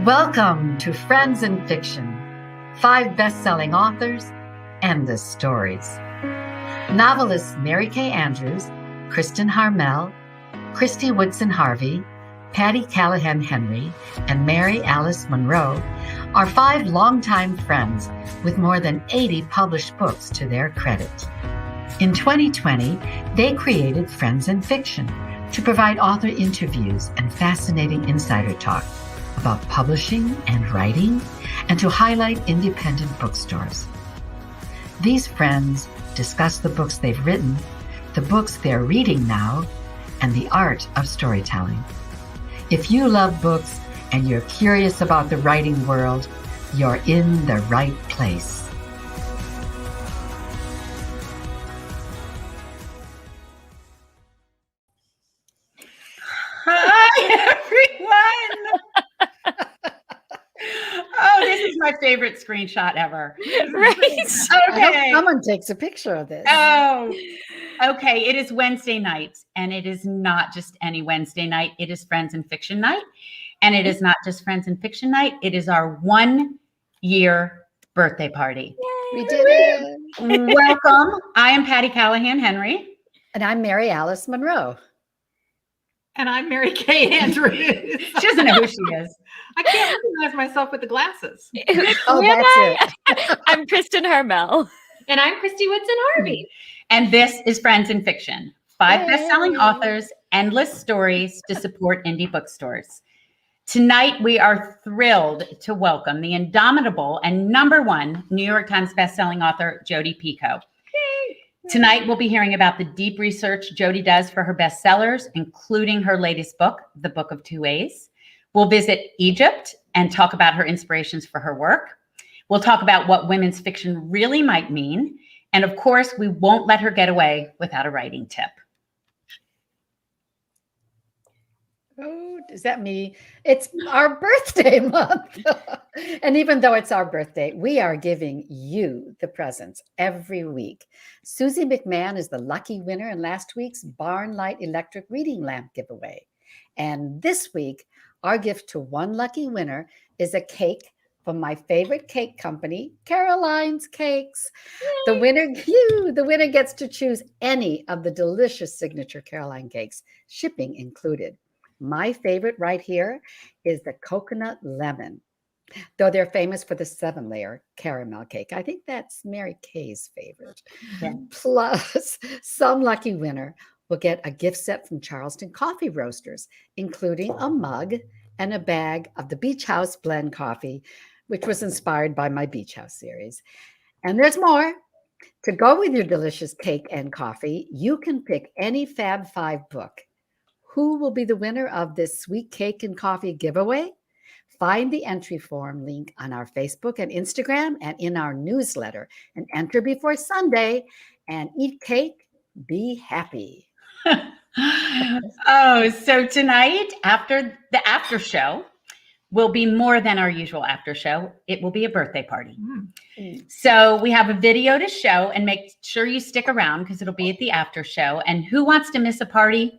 Welcome to Friends in Fiction, 5 best-selling authors, endless stories. Novelists Mary Kay Andrews, Kristen Harmel, Christy Woodson Harvey, Patty Callahan Henry, and Mary Alice Monroe are 5 longtime friends with more than 80 published books to their credit. In 2020, they created Friends in Fiction to provide author interviews and fascinating insider talk about publishing and writing, and to highlight independent bookstores. These friends discuss the books they've written, the books they're reading now, and the art of storytelling. If you love books and you're curious about the writing world, you're in the right place. Hi, everyone. Oh, this is my favorite screenshot ever. Right. I hope Okay. someone takes a picture of this. Oh, okay. It is Wednesday night, and it is not just any Wednesday night. It is Friends in Fiction night. And it is not just Friends in Fiction night. It is our 1-year birthday party. We did it. Welcome. I am Patty Callahan Henry. And I'm Mary Alice Monroe. And I'm Mary Kay Andrews. She doesn't know who she is. I can't recognize myself with the glasses. Oh, that's it. I'm Kristen Harmel. And I'm Christy Woodson Harvey. And this is Friends in Fiction, 5 Yay. best-selling authors, endless stories to support indie bookstores. Tonight, we are thrilled to welcome the indomitable and #1 New York Times bestselling author, Jodi Picoult. Tonight, we'll be hearing about the deep research Jodi does for her bestsellers, including her latest book, The Book of Two Ways. We'll visit Egypt and talk about her inspirations for her work. We'll talk about what women's fiction really might mean. And of course, we won't let her get away without a writing tip. Oh, is that me? It's our birthday month. And even though it's our birthday, we are giving you the presents every week. Susie McMahon is the lucky winner in last week's Barn Light Electric Reading Lamp giveaway. And this week, our gift to one lucky winner is a cake from my favorite cake company, Caroline's Cakes. The winner gets to choose any of the delicious signature Caroline cakes, shipping included. My favorite right here is the coconut lemon, though they're famous for the 7-layer caramel cake. I think that's Mary Kay's favorite. Yeah. Plus, some lucky winner will get a gift set from Charleston Coffee Roasters, including a mug and a bag of the Beach House Blend coffee, which was inspired by my Beach House series. And there's more. To go with your delicious cake and coffee, you can pick any Fab 5 book. Who will be the winner of this sweet cake and coffee giveaway? Find the entry form link on our Facebook and Instagram and in our newsletter, and enter before Sunday and eat cake, be happy. Oh, so tonight, after the after show, will be more than our usual after show. It will be a birthday party. So we have a video to show, and make sure you stick around because it'll be at the after show. And who wants to miss a party?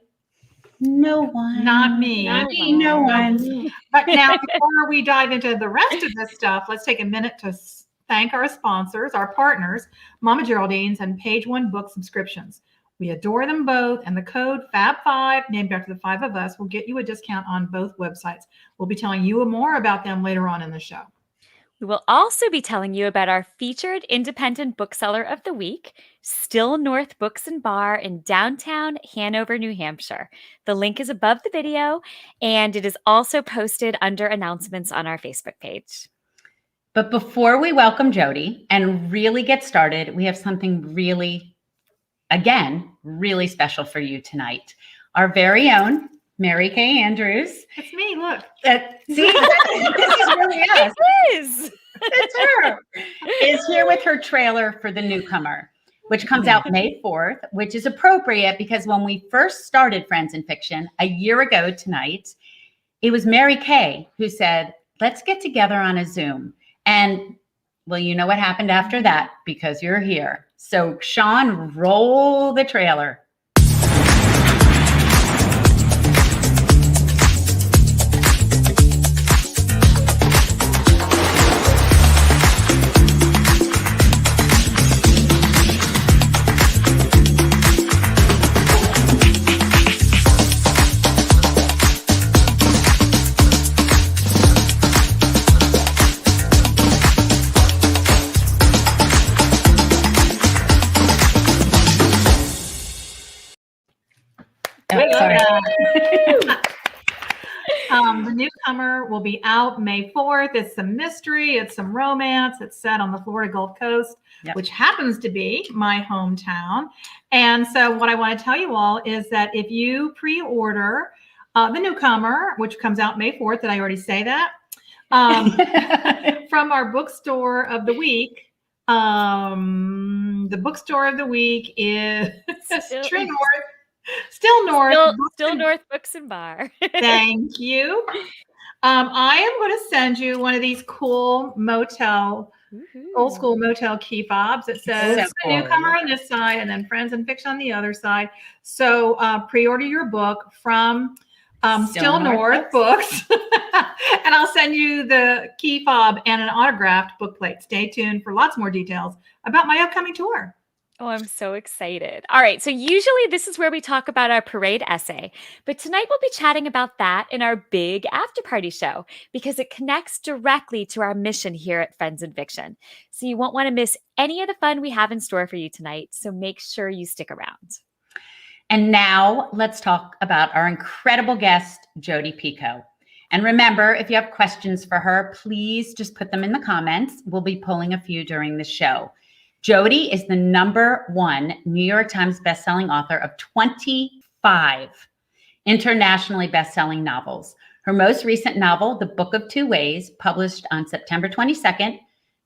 No one. Not me. Not me. No one. But now, before we dive into the rest of this stuff, let's take a minute to thank our sponsors, our partners, Mama Geraldine's and Page One Book Subscriptions. We adore them both, and the code FAB5, named after the 5 of us, will get you a discount on both websites. We'll be telling you more about them later on in the show. We will also be telling you about our featured independent bookseller of the week, Still North Books and Bar in downtown Hanover, New Hampshire. The link is above the video, and it is also posted under announcements on our Facebook page. But before we welcome Jodi and really get started, we have something really, again, really special for you tonight. Our very own Mary Kay Andrews. It's me, look. See, this is really us. It is. It's her. Is here with her trailer for The Newcomer, which comes out May 4th, which is appropriate because when we first started Friends in Fiction a year ago tonight, it was Mary Kay who said, let's get together on a Zoom. And well, you know what happened after that because you're here. So Sean, roll the trailer. Sorry. The newcomer will be out May 4th. It's some mystery. It's some romance. It's set on the Florida Gulf Coast, which happens to be my hometown. And so what I want to tell you all is that if you pre-order the newcomer, which comes out May 4th, did I already say that? From our bookstore of the week. The bookstore of the week is Still North Books and Bar. Thank you. I am going to send you one of these cool old school motel key fobs. It says newcomer on this side and then Friends and Fiction on the other side. So pre-order your book from Still North Books. And I'll send you the key fob and an autographed book plate. Stay tuned for lots more details about my upcoming tour. Oh, I'm so excited. All right. So usually this is where we talk about our parade essay, but tonight we'll be chatting about that in our big after party show because it connects directly to our mission here at Friends and Fiction. So you won't want to miss any of the fun we have in store for you tonight. So make sure you stick around. And now let's talk about our incredible guest, Jodi Picoult. And remember, if you have questions for her, please just put them in the comments. We'll be pulling a few during the show. Jodi is the #1 New York Times bestselling author of 25 internationally bestselling novels. Her most recent novel, The Book of Two Ways, published on September 22nd,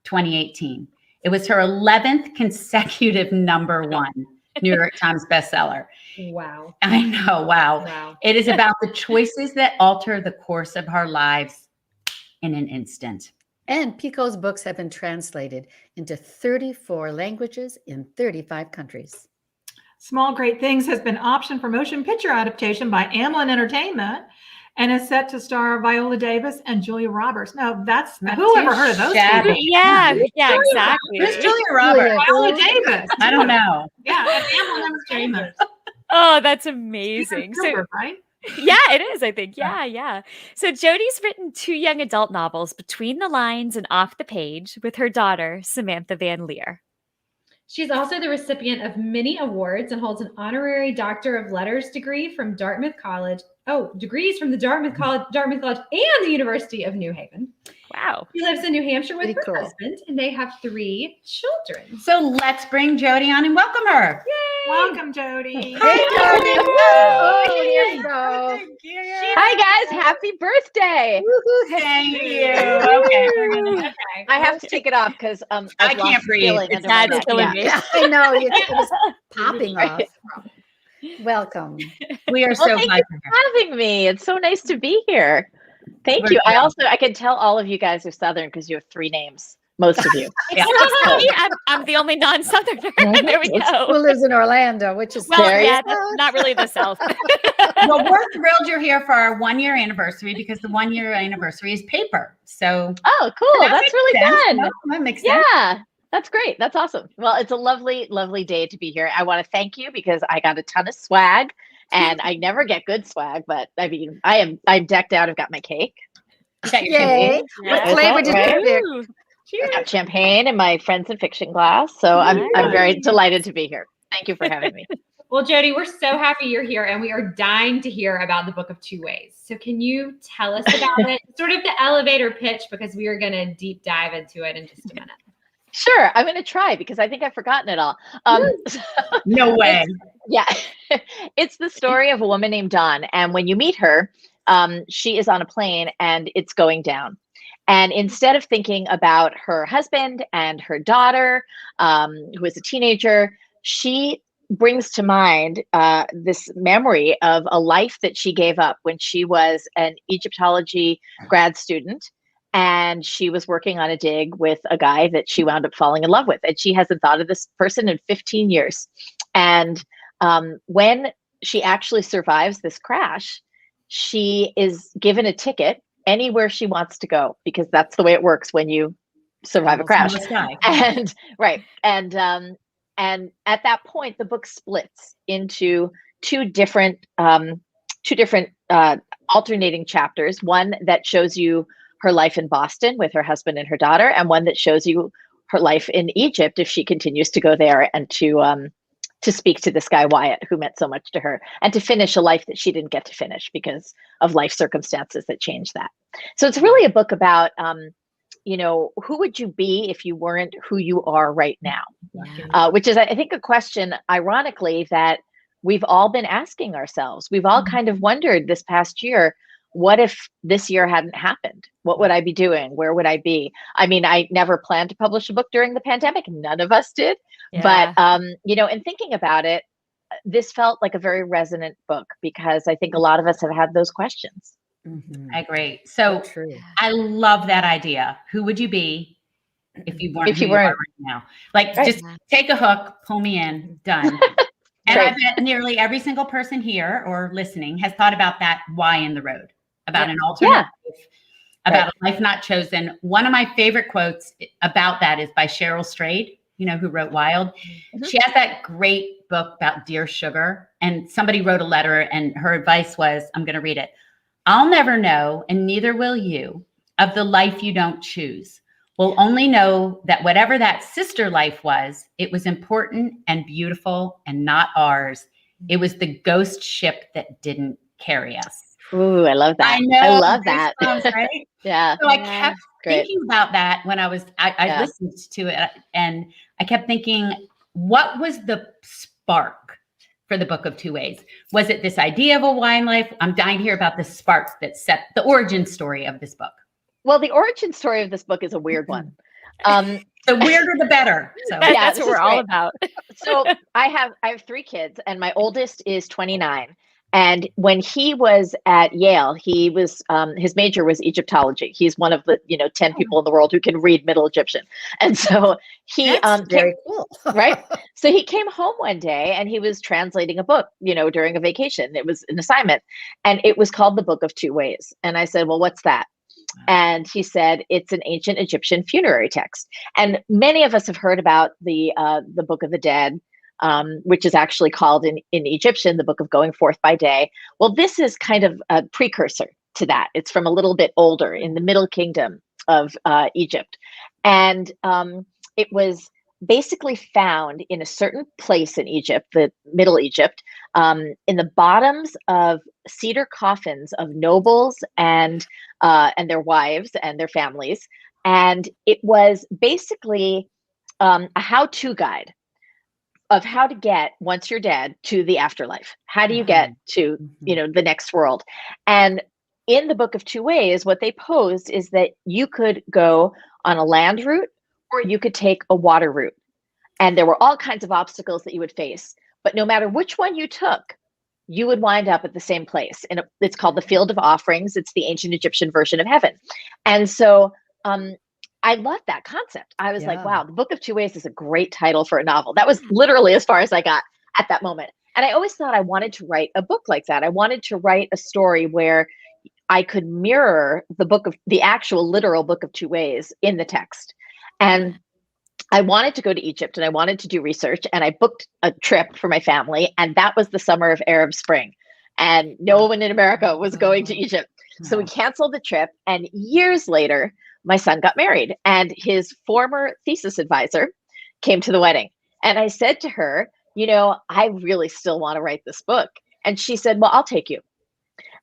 2018. It was her 11th consecutive #1 New York Times bestseller. Wow. I know, wow. It is about the choices that alter the course of our lives in an instant. And Picoult's books have been translated into 34 languages in 35 countries. Small Great Things has been optioned for motion picture adaptation by Amblin Entertainment and is set to star Viola Davis and Julia Roberts. Now, that's who ever heard of those people? Yeah, exactly. Who's Julia Roberts? Viola Davis. I don't know. Yeah, at Amblin Entertainment. Oh, that's amazing. Right? Yeah, it is, I think. Yeah. So Jodi's written 2 young adult novels, Between the Lines and Off the Page, with her daughter, Samantha Van Leer. She's also the recipient of many awards and holds an honorary Doctor of Letters degree from Dartmouth College. Oh, degrees from the Dartmouth College and the University of New Haven. Wow. She lives in New Hampshire with her cool. husband, and they have 3 children. So let's bring Jodi on and welcome her. Yay! Welcome, Jodi. Hi, Jodi. Oh, here you go. Hi, guys. Happy birthday. Thank you. Okay. I have to take it off because I can't breathe. It's That's killing me. I know, it was popping off. Welcome. We are so Thank glad you you're here. for having me. It's so nice to be here. Thank you. I can tell all of you guys are Southern because you have 3 names. Most of you. Yeah. I'm the only non-Southerner. There we go. Who lives in Orlando, which is Well, There you yeah, that's not really the South. Well, we're thrilled you're here for our 1-year anniversary because the 1-year anniversary is paper. So Oh, cool. that That's makes really sense. fun. No, that makes sense. Yeah. That's great. That's awesome. Well, it's a lovely, lovely day to be here. I want to thank you because I got a ton of swag and I never get good swag, but I mean, I'm decked out. I've got my cake. Yay. What flavor did you pick? I got champagne in my Friends and Fiction glass. So I'm very delighted to be here. Thank you for having me. Well, Jodi, we're so happy you're here, and we are dying to hear about the Book of Two Ways. So can you tell us about it? Sort of the elevator pitch, because we are going to deep dive into it in just a minute. Sure. I'm going to try because I think I've forgotten it all. No way. It's the story of a woman named Dawn. And when you meet her, she is on a plane and it's going down. And instead of thinking about her husband and her daughter, who is a teenager, she brings to mind this memory of a life that she gave up when she was an Egyptology grad student. And she was working on a dig with a guy that she wound up falling in love with. And she hasn't thought of this person in 15 years. And when she actually survives this crash, she is given a ticket anywhere she wants to go, because that's the way it works when you survive a crash. And right. And at that point, the book splits into two different alternating chapters. One that shows you her life in Boston with her husband and her daughter, and one that shows you her life in Egypt if she continues to go there and to to speak to this guy, Wyatt, who meant so much to her, and to finish a life that she didn't get to finish because of life circumstances that changed that. So it's really a book about, who would you be if you weren't who you are right now? Which is, I think, a question, ironically, that we've all been asking ourselves. We've all kind of wondered this past year, what if this year hadn't happened? What would I be doing? Where would I be? I mean, I never planned to publish a book during the pandemic. None of us did. Yeah. But, in thinking about it, this felt like a very resonant book because I think a lot of us have had those questions. I agree. So True. I love that idea. Who would you be if you weren't who you are right now? Like, just take a hook, pull me in, done. And I bet nearly every single person here or listening has thought about that why in the road, about an alternate life, about a life not chosen. One of my favorite quotes about that is by Cheryl Strayed, who wrote Wild. She has that great book about Dear Sugar, and somebody wrote a letter and her advice was, I'm going to read it. I'll never know, and neither will you, of the life you don't choose. We'll only know that whatever that sister life was, it was important and beautiful and not ours. It was the ghost ship that didn't carry us. Ooh, I love that. I know. I love that. Right? Yeah. So I kept thinking about that when I listened to it, and I kept thinking, what was the spark for the Book of Two Ways? Was it this idea of a wine life? I'm dying to hear about the spark that set the origin story of this book. Well, the origin story of this book is a weird one. The weirder, the better. So that's what we're all about. So I have 3 kids, and my oldest is 29. And when he was at Yale, he was his major was Egyptology. He's one of the 10 people in the world who can read Middle Egyptian, and so he very cool, right? So he came home one day and he was translating a book, during a vacation. It was an assignment, and it was called The Book of Two Ways. And I said, "Well, what's that?" And he said, it's an ancient Egyptian funerary text. And many of us have heard about the Book of the Dead, which is actually called in Egyptian, the Book of Going Forth by Day. Well, this is kind of a precursor to that. It's from a little bit older, in the Middle Kingdom of Egypt. And it was basically found in a certain place in Egypt, the Middle Egypt, in the bottoms of cedar coffins of nobles and their wives and their families. And it was basically a how-to guide of how to get, once you're dead, to the afterlife. How do you get to, the next world? And in the Book of Two Ways, what they posed is that you could go on a land route or you could take a water route. And there were all kinds of obstacles that you would face. But no matter which one you took, you would wind up at the same place. And it's called the Field of Offerings. It's the ancient Egyptian version of heaven. And so I loved that concept. I was like, wow, the Book of Two Ways is a great title for a novel. That was literally as far as I got at that moment. And I always thought I wanted to write a book like that. I wanted to write a story where I could mirror the actual literal Book of Two Ways in the text. And I wanted to go to Egypt and I wanted to do research, and I booked a trip for my family. And that was the summer of Arab Spring. And no one in America was going to Egypt. So we canceled the trip. And years later, my son got married, and his former thesis advisor came to the wedding. And I said to her, I really still want to write this book. And she said, well, I'll take you.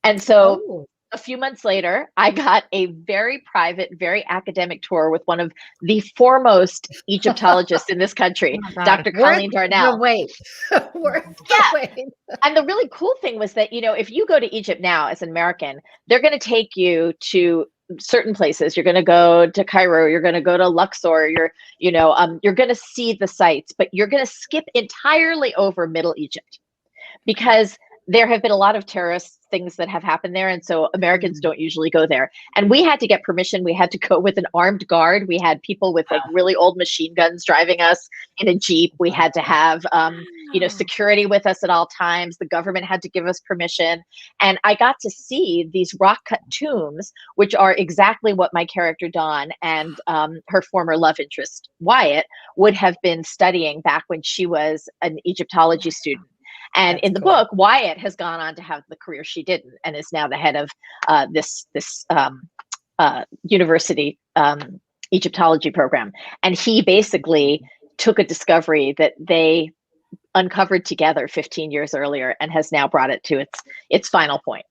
And so a few months later, I got a very private, very academic tour with one of the foremost Egyptologists in this country, Dr. Colleen Darnell. Wait. And the really cool thing was that, if you go to Egypt now as an American, they're going to take you to certain places. You're going to go to Cairo, you're going to go to Luxor, you're going to see the sites, but you're going to skip entirely over Middle Egypt because there have been a lot of terrorist things that have happened there. And so Americans don't usually go there. And we had to get permission. We had to go with an armed guard. We had people with like really old machine guns driving us in a Jeep. We had to have, security with us at all times. The government had to give us permission. And I got to see these rock cut tombs, which are exactly what my character Dawn and her former love interest, Wyatt, would have been studying back when she was an Egyptology student. And in the book, Wyatt has gone on to have the career she didn't, and is now the head of this university Egyptology program. And he basically took a discovery that they uncovered together 15 years earlier and has now brought it to its final point.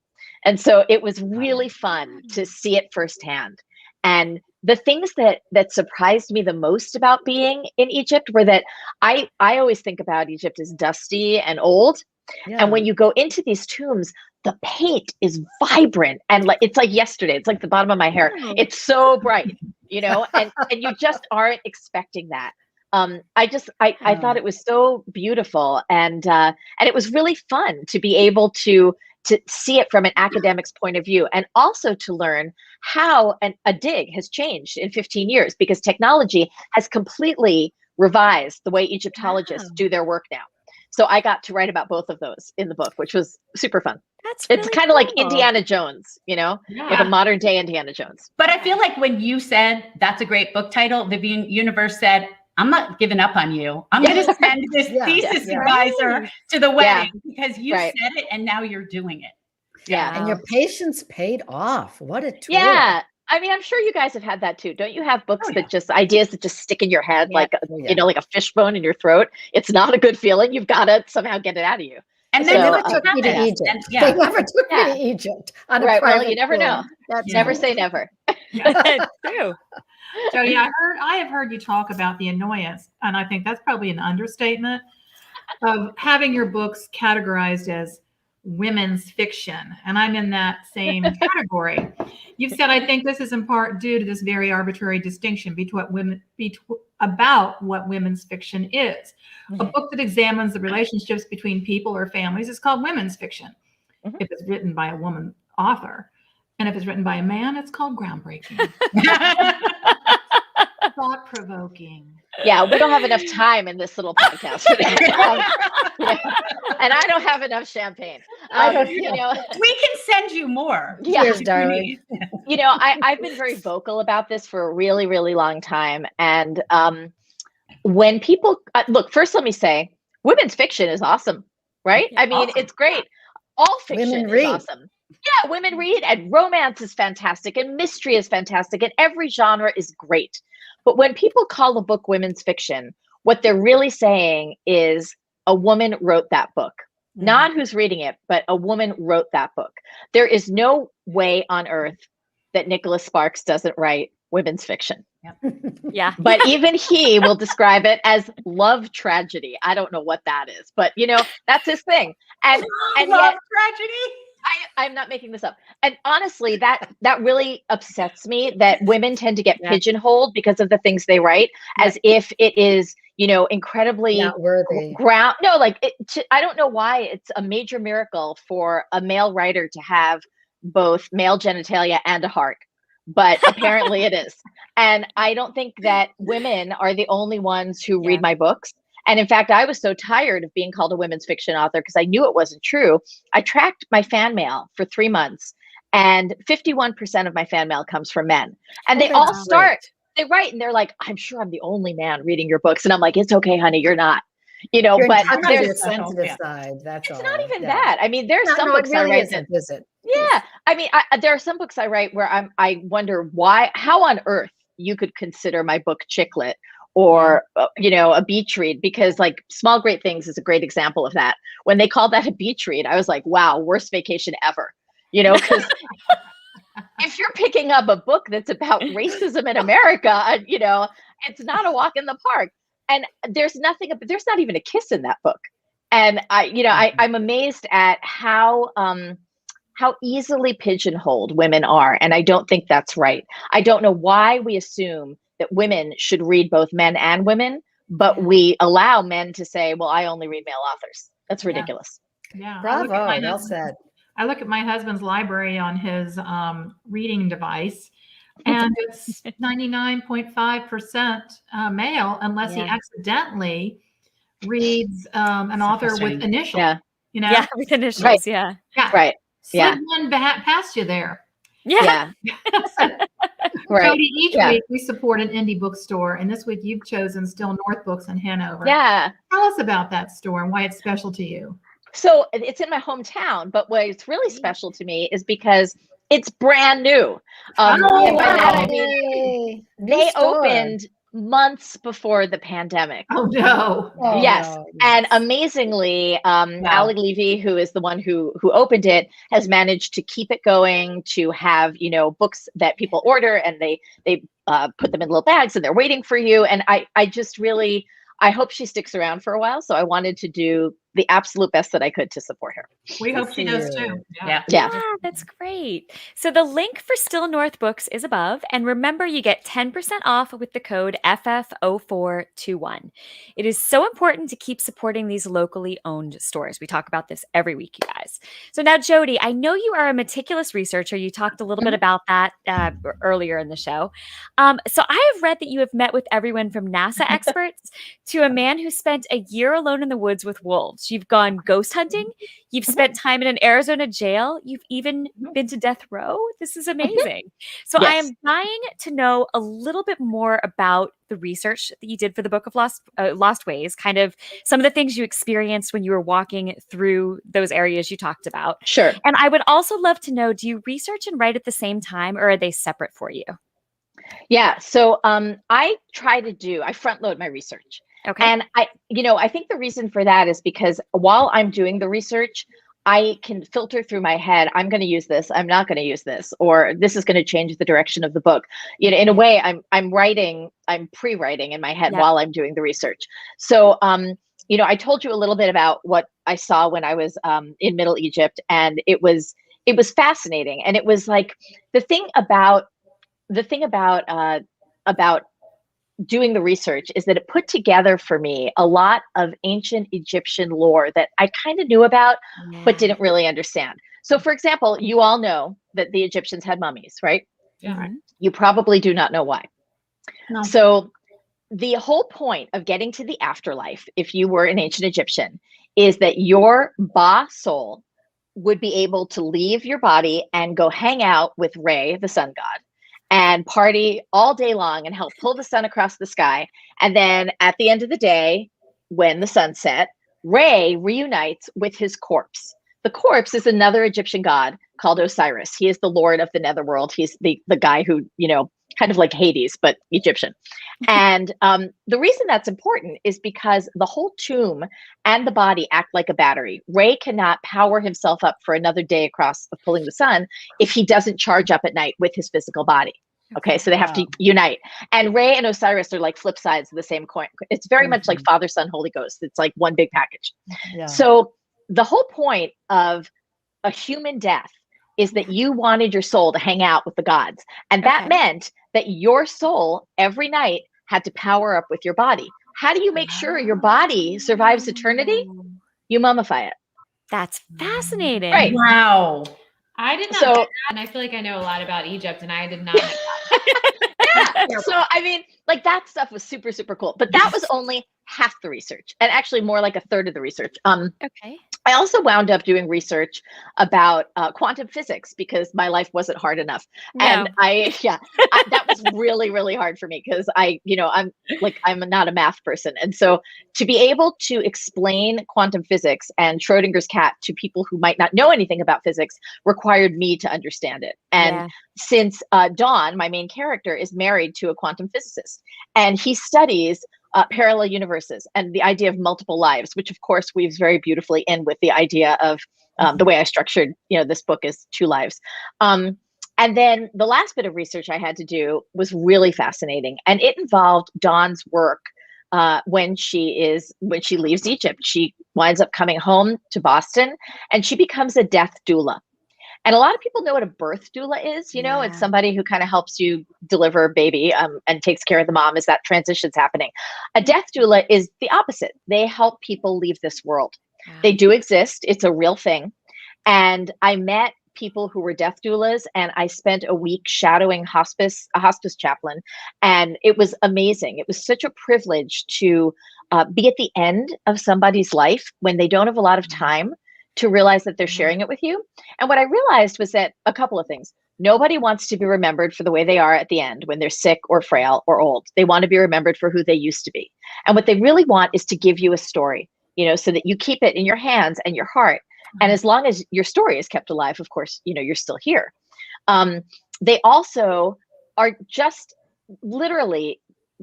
And so it was really fun to see it firsthand. And the things that surprised me the most about being in Egypt were that I always think about Egypt as dusty and old. Yeah. And when you go into these tombs, the paint is vibrant and it's like yesterday. It's like the bottom of my hair. Wow. It's so bright, you know, and you just aren't expecting that. I thought it was so beautiful, and it was really fun to be able to see it from an academic's point of view, and also to learn how a dig has changed in 15 years, because technology has completely revised the way Egyptologists do their work now. So I got to write about both of those in the book, which was super fun. That's It's really kind of like cool. Indiana Jones, you know, like a modern day Indiana Jones. But I feel like when you said that's a great book title, the universe said, I'm not giving up on you. I'm going to send this thesis advisor to the wedding because you said it and now you're doing it. Yeah. And your patience paid off. What a tool. Yeah. I mean, I'm sure you guys have had that too. Don't you have books that just ideas that just stick in your head, like, you know, like a fishbone in your throat? It's not a good feeling. You've got to somehow get it out of you. And They then never took me to Egypt. They never took me to Egypt. On a Well, private you never tour. know. That's Never right. say never. That's true. Jodi, I have heard you talk about the annoyance, and I think that's probably an understatement, of having your books categorized as women's fiction. And I'm in that same category. You've said, I think this is in part due to this very arbitrary distinction about what women's fiction is. A book that examines the relationships between people or families is called women's fiction. If it's written by a woman author. And if it's written by a man, it's called groundbreaking. Thought-provoking. Yeah, we don't have enough time in this little podcast today. And I don't have enough champagne. You know, we can send you more. Yeah, Cheers, darling. You know, I've been very vocal about this for a really, really long time. And when people look, first, let me say, women's fiction is awesome, right? I mean, it's great. All fiction is awesome. Yeah, women read, and romance is fantastic, and mystery is fantastic, and every genre is great. But when people call a book women's fiction, what they're really saying is a woman wrote that book. Not who's reading it, but a woman wrote that book. There is no way on earth that Nicholas Sparks doesn't write women's fiction. Yeah. But even he will describe it as love tragedy. I don't know what that is, but you know, that's his thing. And love yet, tragedy. I'm not making this up. And honestly, that really upsets me that women tend to get pigeonholed because of the things they write, as if it is, you know, incredibly Not worthy. No, like I don't know why it's a major miracle for a male writer to have both male genitalia and a heart, but apparently it is. And I don't think that women are the only ones who read my books. And in fact, I was so tired of being called a women's fiction author because I knew it wasn't true. I tracked my fan mail for 3 months, and 51% of my fan mail comes from men. And they all start, they write, and they're like, I'm sure I'm the only man reading your books. And I'm like, it's okay, honey, you're not. You know, You're but there's there's a sensitive side. That's it's all. not even that. I mean, there's some books it really I write isn't, is it? yeah. I mean, there are some books I write where I wonder how on earth you could consider my book chick lit or, you know, a beach read, because like Small Great Things is a great example of that. When they called that a beach read, I was like, wow, worst vacation ever. You know, because if you're picking up a book that's about racism in America, you know, it's not a walk in the park. And there's not even a kiss in that book. And I'm amazed at how easily pigeonholed women are. And I don't think that's right. I don't know why we assume that women should read both men and women, but we allow men to say, well, I only read male authors. That's ridiculous. Yeah. Bravo. Well said. I look at my husband's library on his reading device, and it's 99.5% male, unless he accidentally reads an author with initials. Yeah. You know? Yeah, with initials. Right. Yeah. Right. Slid one past you there. Yeah. Right. Jodi, each week we support an indie bookstore, and this week you've chosen Still North Books in Hanover. Yeah. Tell us about that store and why it's special to you. So it's in my hometown, but what's really special to me is because it's brand new. By that I mean, they opened months before the pandemic. Oh no. Oh, Yes. no, And yes. Oh no. yes. no, And yes. amazingly, Wow. Alec Levy, who is the one who opened it, has managed to keep it going, to have, books that people order, and they put them in little bags and they're waiting for you. And I just really, I hope she sticks around for a while. So I wanted to do the absolute best that I could to support her. We Good hope for she does you. too. Yeah. Yeah. Yeah, that's great. So the link for Still North Books is above. And remember, you get 10% off with the code FF0421. It is so important to keep supporting these locally owned stores. We talk about this every week, you guys. So now, Jodi, I know you are a meticulous researcher. You talked a little bit about that earlier in the show. So I have read that you have met with everyone from NASA experts to a man who spent a year alone in the woods with wolves. You've gone ghost hunting. You've spent time in an Arizona jail. You've even been to death row. This is amazing. So I Yes. am dying to know a little bit more about the research that you did for the Book of Lost Ways, kind of some of the things you experienced when you were walking through those areas you talked about. Sure. And I would also love to know, do you research and write at the same time, or are they separate for you? Yeah. So I front load my research. Okay. And I think the reason for that is because while I'm doing the research, I can filter through my head. I'm going to use this. I'm not going to use this, or this is going to change the direction of the book. In a way, I'm pre-writing in my head Yep. while I'm doing the research. So, I told you a little bit about what I saw when I was in Middle Egypt, and it was fascinating. And it was like the thing about doing the research is that it put together for me a lot of ancient Egyptian lore that I kind of knew about, but didn't really understand. So, for example, you all know that the Egyptians had mummies, right? Yeah. Mhm. You probably do not know why. No. So, the whole point of getting to the afterlife, if you were an ancient Egyptian, is that your Ba soul would be able to leave your body and go hang out with Re, the sun god, and party all day long and help pull the sun across the sky. And then at the end of the day, when the sun set, Re reunites with his corpse. The corpse is another Egyptian god called Osiris. He is the lord of the netherworld. He's the guy who, kind of like Hades, but Egyptian. And the reason that's important is because the whole tomb and the body act like a battery. Re cannot power himself up for another day across of pulling the sun if he doesn't charge up at night with his physical body. Okay, so they have to unite. And Re and Osiris are like flip sides of the same coin. It's very much like Father, Son, Holy Ghost. It's like one big package. Yeah. So the whole point of a human death is that you wanted your soul to hang out with the gods. And that meant that your soul every night had to power up with your body. How do you make sure your body survives eternity? You mummify it. That's fascinating. Right. Wow. I did not So- know that, and I feel like I know a lot about Egypt, and I did not know that. Yeah. So, I mean, like that stuff was super, super cool. But that was only half the research, and actually more like a third of the research. Okay. I also wound up doing research about quantum physics because my life wasn't hard enough. And that was really, really hard for me because I'm not a math person. And so to be able to explain quantum physics and Schrodinger's cat to people who might not know anything about physics required me to understand it. And since Dawn, my main character, is married to a quantum physicist, and he studies parallel universes and the idea of multiple lives, which of course weaves very beautifully in with the idea of the way I structured, this book is 2 lives. And then the last bit of research I had to do was really fascinating, and it involved Dawn's work. When she leaves Egypt, she winds up coming home to Boston, and she becomes a death doula. And a lot of people know what a birth doula is. It's somebody who kind of helps you deliver a baby and takes care of the mom as that transition's happening. A death doula is the opposite. They help people leave this world. They do exist. It's a real thing. And I met people who were death doulas, and I spent a week shadowing a hospice chaplain. And it was amazing. It was such a privilege to be at the end of somebody's life when they don't have a lot of time to realize that they're sharing it with you. And what I realized was that a couple of things. Nobody wants to be remembered for the way they are at the end when they're sick or frail or old. They want to be remembered for who they used to be. And what they really want is to give you a story, so that you keep it in your hands and your heart. And as long as your story is kept alive, of course, you're still here. They also are just literally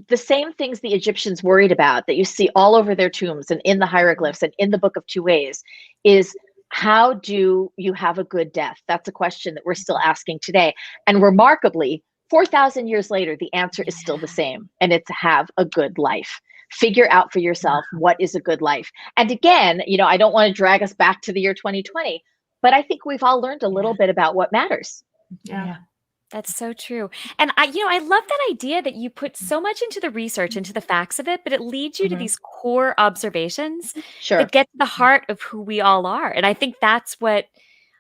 the same things the Egyptians worried about that you see all over their tombs and in the hieroglyphs and in the Book of Two Ways is, how do you have a good death? That's a question that we're still asking today. And remarkably, 4,000 years later, the answer is still the same, and it's have a good life. Figure out for yourself what is a good life. And again, I don't want to drag us back to the year 2020, but I think we've all learned a little bit about what matters. Yeah. That's so true. And I love that idea that you put so much into the research, into the facts of it, but it leads you to these core observations Sure. that get to the heart of who we all are. And I think that's what,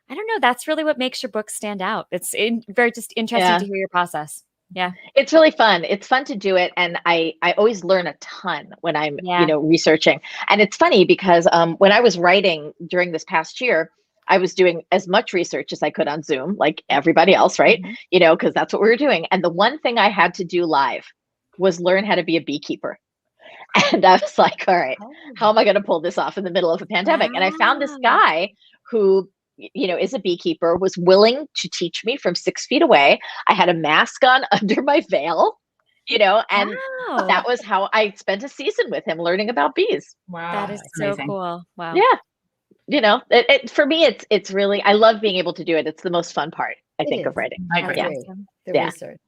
I don't know, that's really what makes your book stand out. It's very just interesting to hear your process. Yeah. It's really fun. It's fun to do it. And I always learn a ton when I'm, researching. And it's funny because when I was writing during this past year, I was doing as much research as I could on Zoom, like everybody else, right? Because that's what we were doing. And the one thing I had to do live was learn how to be a beekeeper. And I was like, all right, how am I going to pull this off in the middle of a pandemic? And I found this guy who, is a beekeeper, was willing to teach me from 6 feet away. I had a mask on under my veil, and that was how I spent a season with him learning about bees. Wow. That is so cool. Wow. Yeah. For me, it's really, I love being able to do it. It's the most fun part, I think, of writing. I agree. The research.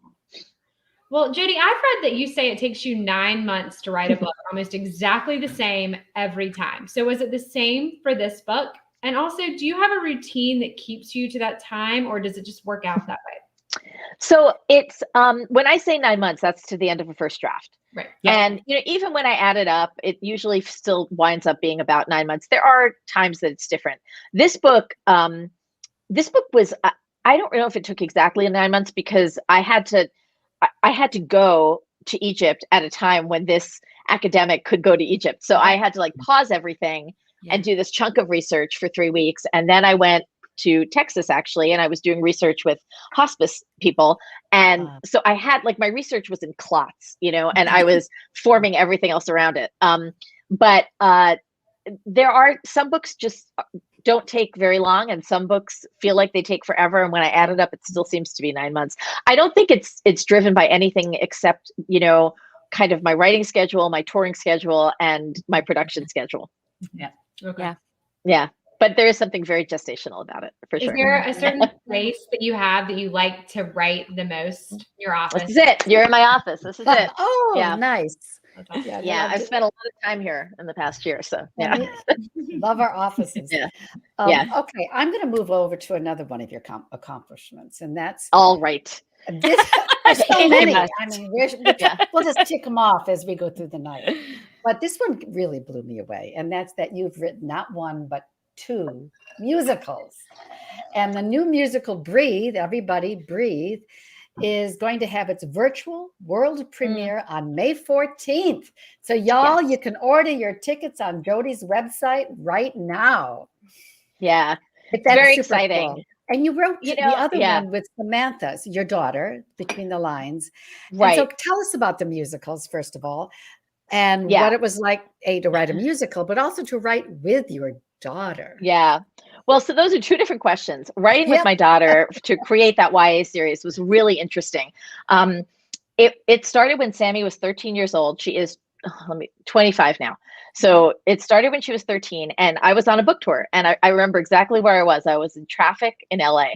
Well, Jodi, I've read that you say it takes you 9 months to write a book, almost exactly the same every time. So was it the same for this book? And also, do you have a routine that keeps you to that time, or does it just work out that way? So it's, when I say 9 months, that's to the end of a first draft. Right. And, even when I add it up, it usually still winds up being about 9 months. There are times that it's different. This book was, I don't know if it took exactly 9 months, because I had to go to Egypt at a time when this academic could go to Egypt. So I had to pause everything and do this chunk of research for 3 weeks. And then I went to Texas, actually, and I was doing research with hospice people. And so I had my research was in clots, and I was forming everything else around it. But there are some books just don't take very long, and some books feel like they take forever. And when I add it up, it still seems to be 9 months. I don't think it's driven by anything except, kind of my writing schedule, my touring schedule, and my production schedule. Yeah. Okay. Yeah. But there is something very gestational about it, for sure. Is there a certain place that you have that you like to write the most? Your office? This is it. You're in my office. This is it. Oh, Yeah. nice. Yeah, I've spent a lot of time here in the past year. So yeah. Love our offices. Yeah. Okay, I'm going to move over to another one of your accomplishments, and that's all right. There's so many. I mean, we'll just tick them off as we go through the night. But this one really blew me away, and that's that you've written not one but 2 musicals. And the new musical, Breathe, Everybody Breathe, is going to have its virtual world premiere on May 14th. So y'all, you can order your tickets on Jodi's website right now. Yeah, It's very exciting. Cool. And you wrote the other one with Samantha, your daughter, Between the Lines. Right. And so tell us about the musicals, first of all, and what it was like, to write a musical, but also to write with your daughter. Yeah. Well, so those are 2 different questions. Writing with my daughter to create that YA series was really interesting. It started when Sammy was 13 years old. She is 25 now. So it started when she was 13, and I was on a book tour, and I remember exactly where I was. I was in traffic in LA,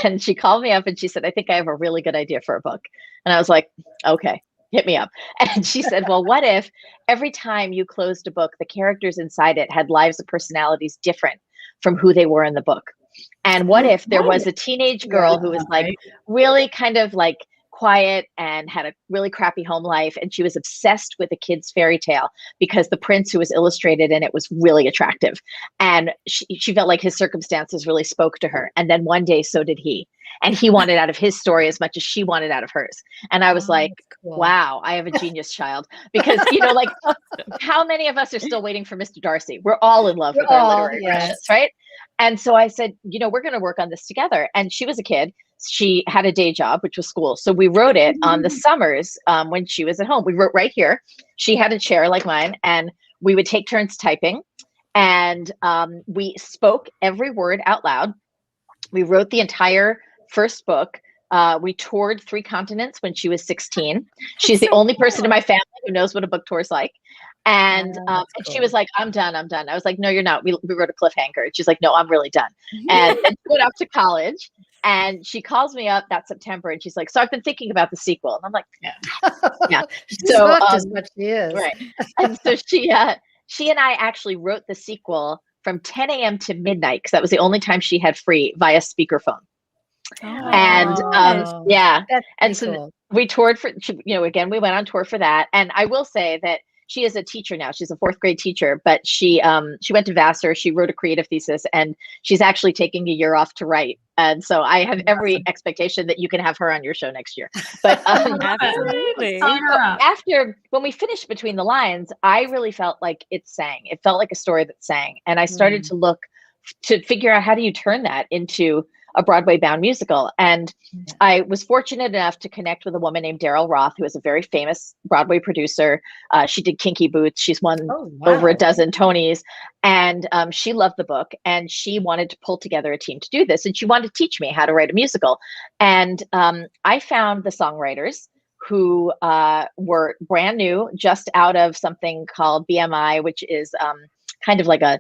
and she called me up and she said, I think I have a really good idea for a book. And I was like, okay, hit me up. And she said, well, what if every time you closed a book, the characters inside it had lives and personalities different from who they were in the book? And what if there was a teenage girl who was really kind of quiet and had a really crappy home life, and she was obsessed with a kid's fairy tale because the prince who was illustrated in it was really attractive, and she felt like his circumstances really spoke to her. And then one day, so did he, and he wanted out of his story as much as she wanted out of hers. And I was like, cool. Wow, I have a genius child, because how many of us are still waiting for Mr. Darcy? We're all in love with our literary crushes, right? And so I said, we're going to work on this together. And she was a kid. She had a day job, which was school. So we wrote it on the summers when she was at home. We wrote right here. She had a chair like mine, and we would take turns typing. And we spoke every word out loud. We wrote the entire first book We toured 3 continents when she was 16. She's the so only person in cool. my family who knows what a book tour is like. And That's and she cool. was like, I'm done. I was like, no, you're not. We wrote a cliffhanger. And she's like, no, I'm really done. And she went off to college. And she calls me up that September and she's like, so I've been thinking about the sequel. And I'm like, yeah. She's So, hooked is what she is. right. And so she and I actually wrote the sequel from 10 a.m. to midnight because that was the only time she had free via speakerphone. And Oh, yeah, that's and pretty so cool. we toured for, again, we went on tour for that. And I will say that she is a teacher now. She's a 4th grade teacher, but she went to Vassar. She wrote a creative thesis, and she's actually taking a year off to write. And so I have every expectation that you can have her on your show next year. But Absolutely. Sign her up. after, when we finished Between the Lines, I really felt like it sang. It felt like a story that sang. And I started to look to figure out how do you turn that into a Broadway bound musical. And I was fortunate enough to connect with a woman named Daryl Roth, who is a very famous Broadway producer. She did Kinky Boots. She's won over a dozen Tonys. And she loved the book and she wanted to pull together a team to do this. And she wanted to teach me how to write a musical. And I found the songwriters who were brand new, just out of something called BMI, which is kind of like a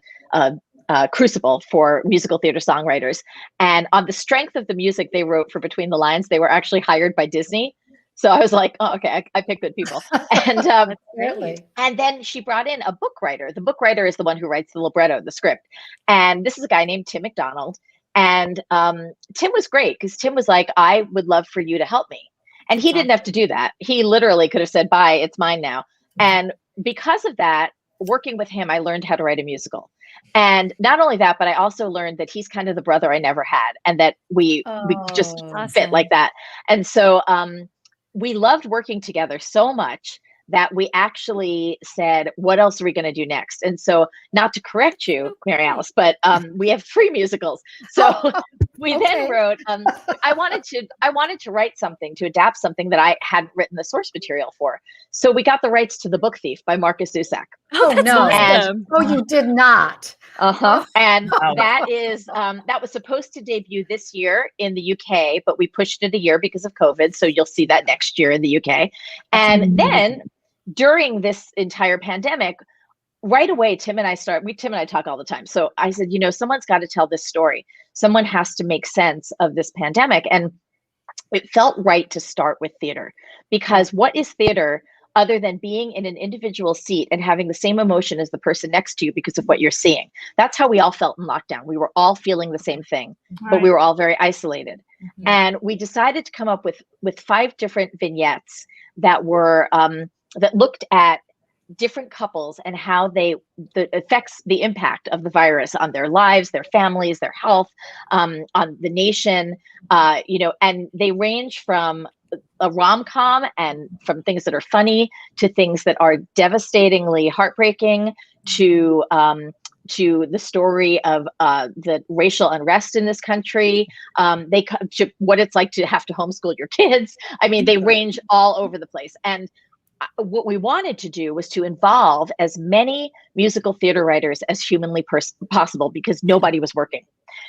crucible for musical theater songwriters. And on the strength of the music they wrote for Between the Lines, they were actually hired by Disney. So I was like, oh, okay, I picked good people. And and then she brought in a book writer. The book writer is the one who writes the libretto, the script. And this is a guy named Tim McDonald. And Tim was great because Tim was like, I would love for you to help me. And he didn't have to do that. He literally could have said, bye, it's mine now. And because of that, working with him, I learned how to write a musical. And not only that, but I also learned that he's kind of the brother I never had, and that we just fit like that. And so we loved working together so much that we actually said, what else are we going to do next? And so, not to correct you, Mary Alice, but we have 3 musicals. So we then wrote, I wanted to write something, to adapt something that I hadn't written the source material for. So we got the rights to The Book Thief by Marcus Zusak. Oh, no. And, you did not. And that is, that was supposed to debut this year in the UK, but we pushed it a year because of COVID. So you'll see that next year in the UK. And then during this entire pandemic, right away, Tim and I talk all the time. So I said, someone's got to tell this story. Someone has to make sense of this pandemic. And it felt right to start with theater, because what is theater other than being in an individual seat and having the same emotion as the person next to you because of what you're seeing? That's how we all felt in lockdown. We were all feeling the same thing, but we were all very isolated. And we decided to come up with 5 different vignettes that were, that looked at different couples and how the impact of the virus on their lives, their families, their health, on the nation, and they range from a rom-com and from things that are funny to things that are devastatingly heartbreaking to the story of the racial unrest in this country. They come to what it's like to have to homeschool your kids. I mean, they range all over the place. And what we wanted to do was to involve as many musical theater writers as humanly possible, because nobody was working.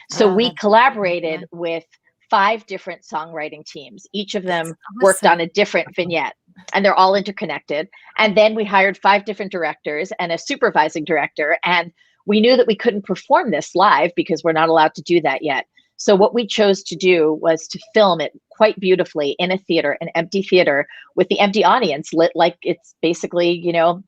So we collaborated with 5 different songwriting teams. Each of them worked on a different vignette, and they're all interconnected. And then we hired 5 different directors and a supervising director. And we knew that we couldn't perform this live because we're not allowed to do that yet. So what we chose to do was to film it quite beautifully in a theater, an empty theater, with the empty audience lit like it's basically,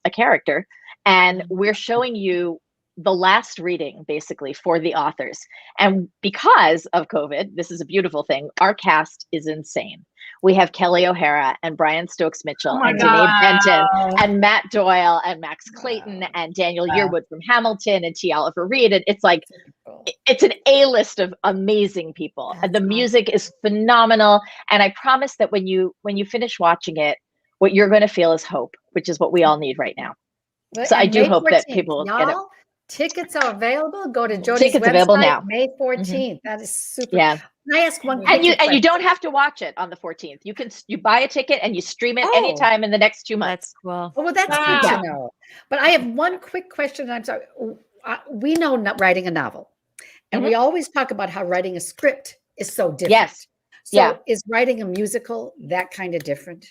a character. And we're showing you the last reading basically for the authors. And because of COVID, this is a beautiful thing, our cast is insane. We have Kelly O'Hara and Brian Stokes Mitchell and Danae Benton and Matt Doyle and Max Clayton and Daniel Yearwood from Hamilton and T. Oliver Reed. And it's like, it's an A-list of amazing people. And the music is phenomenal. And I promise that when you finish watching it, what you're going to feel is hope, which is what we all need right now. So I do hope that people will get it. Tickets are available. Go to Jodi's Tickets website, available now. May 14th. That is super. Yeah. Can I ask one and you don't have to watch it on the 14th. You buy a ticket and you stream it anytime in the next 2 months. That's cool. Oh, well, that's good to know. But I have one quick question. I'm sorry. We know not writing a novel, and we always talk about how writing a script is so different. Yes. So is writing a musical that kind of different?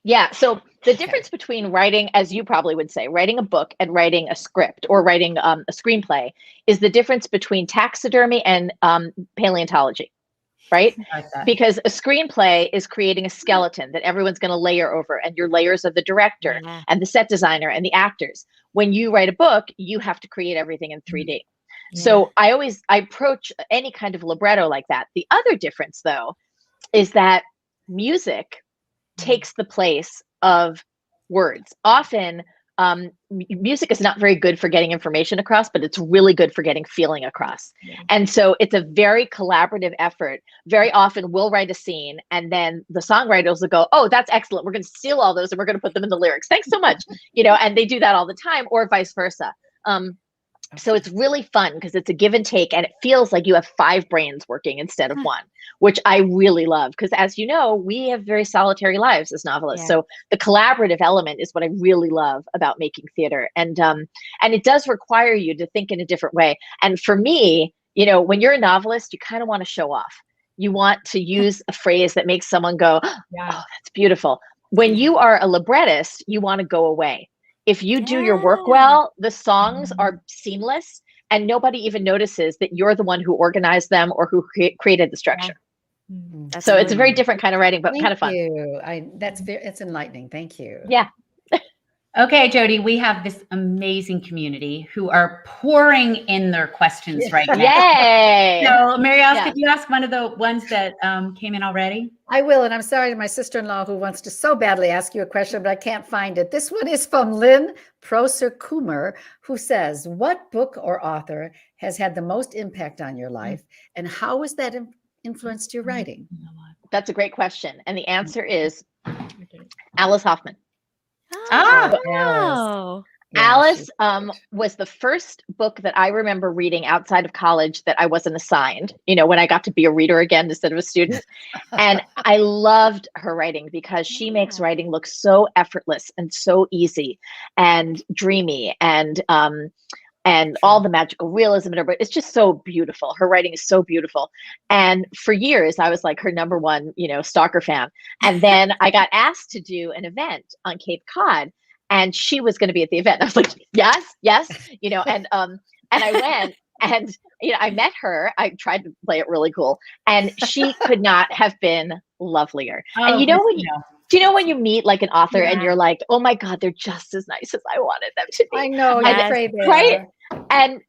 Yeah. So the difference between writing, as you probably would say, writing a book and writing a script or writing a screenplay is the difference between taxidermy and paleontology, right? Because a screenplay is creating a skeleton that everyone's going to layer over, and your layers of the director and the set designer and the actors. When you write a book, you have to create everything in 3D. So I approach any kind of libretto like that. The other difference, though, is that music takes the place of words. Often, music is not very good for getting information across, but it's really good for getting feeling across. And so it's a very collaborative effort. Very often we'll write a scene and then the songwriters will go, oh, that's excellent. We're going to steal all those and we're going to put them in the lyrics. Thanks so much. And they do that all the time, or vice versa. So it's really fun because it's a give and take, and it feels like you have 5 brains working instead of 1, which I really love. Because as you know, we have very solitary lives as novelists. So the collaborative element is what I really love about making theater. And it does require you to think in a different way. And for me, when you're a novelist, you kind of want to show off. You want to use a phrase that makes someone go, oh, that's beautiful. When you are a librettist, you want to go away. If you do your work well, the songs are seamless and nobody even notices that you're the one who organized them or who created the structure. So it's a very different kind of writing, but kind of fun. It's enlightening. Thank you. Yeah. Okay, Jodi, we have this amazing community who are pouring in their questions right now. Yay! So, Mary Alice, could you ask one of the ones that came in already? I will, and I'm sorry to my sister-in-law who wants to so badly ask you a question, but I can't find it. This one is from Lynn Proser-Coomer, who says, what book or author has had the most impact on your life, and how has that influenced your writing? That's a great question, and the answer is Alice Hoffman. Alice was the first book that I remember reading outside of college that I wasn't assigned, when I got to be a reader again instead of a student. And I loved her writing because she makes writing look so effortless and so easy and dreamy and all the magical realism in her, but it's just so beautiful. Her writing is so beautiful. And for years, I was like her number one, stalker fan. And then I got asked to do an event on Cape Cod, and she was going to be at the event. I was like, yes, and I went and, I met her. I tried to play it really cool, and she could not have been lovelier. And do you know when you meet like an author and you're like, oh my God, they're just as nice as I wanted them to be. I know, right? And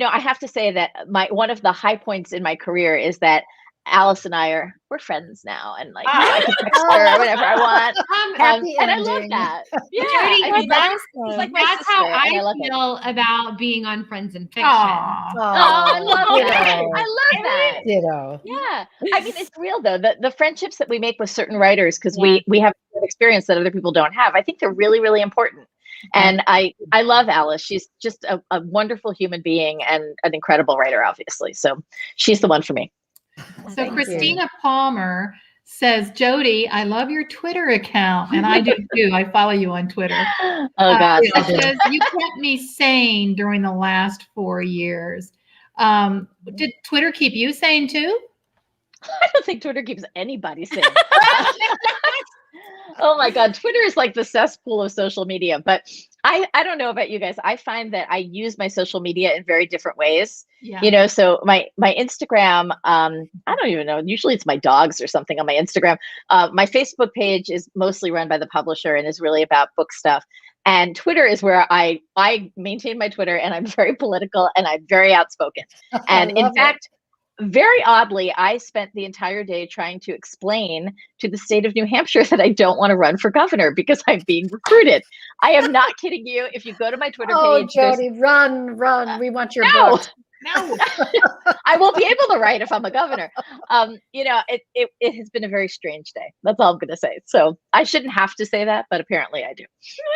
I have to say that one of the high points in my career is that Alice and we're friends now, and like I can text her whenever I want. And I love that. Yeah, Jodi, that's like that's how I feel about being on Friends and Fiction. I love that. I love that. Yeah. I mean, it's real though. The friendships that we make with certain writers, because we have an experience that other people don't have. I think they're really, really important. And I love Alice. She's just a wonderful human being and an incredible writer, obviously. So she's the one for me. So Christina Palmer says, Jodi, I love your Twitter account. And I do too. I follow you on Twitter. Oh, God. It says, you kept me sane during the last 4 years. Did Twitter keep you sane too? I don't think Twitter keeps anybody sane. Oh my God. Twitter is like the cesspool of social media. But I don't know about you guys. I find that I use my social media in very different ways. Yeah. So my Instagram, I don't even know. Usually it's my dogs or something on my Instagram. My Facebook page is mostly run by the publisher and is really about book stuff. And Twitter is where I maintain my Twitter, and I'm very political and I'm very outspoken. And in fact, very oddly, I spent the entire day trying to explain to the state of New Hampshire that I don't want to run for governor because I'm being recruited. I am not kidding you. If you go to my Twitter page, Jodi, run. We want your book. No, I won't be able to write if I'm a governor. It has been a very strange day. That's all I'm going to say. So I shouldn't have to say that, but apparently I do.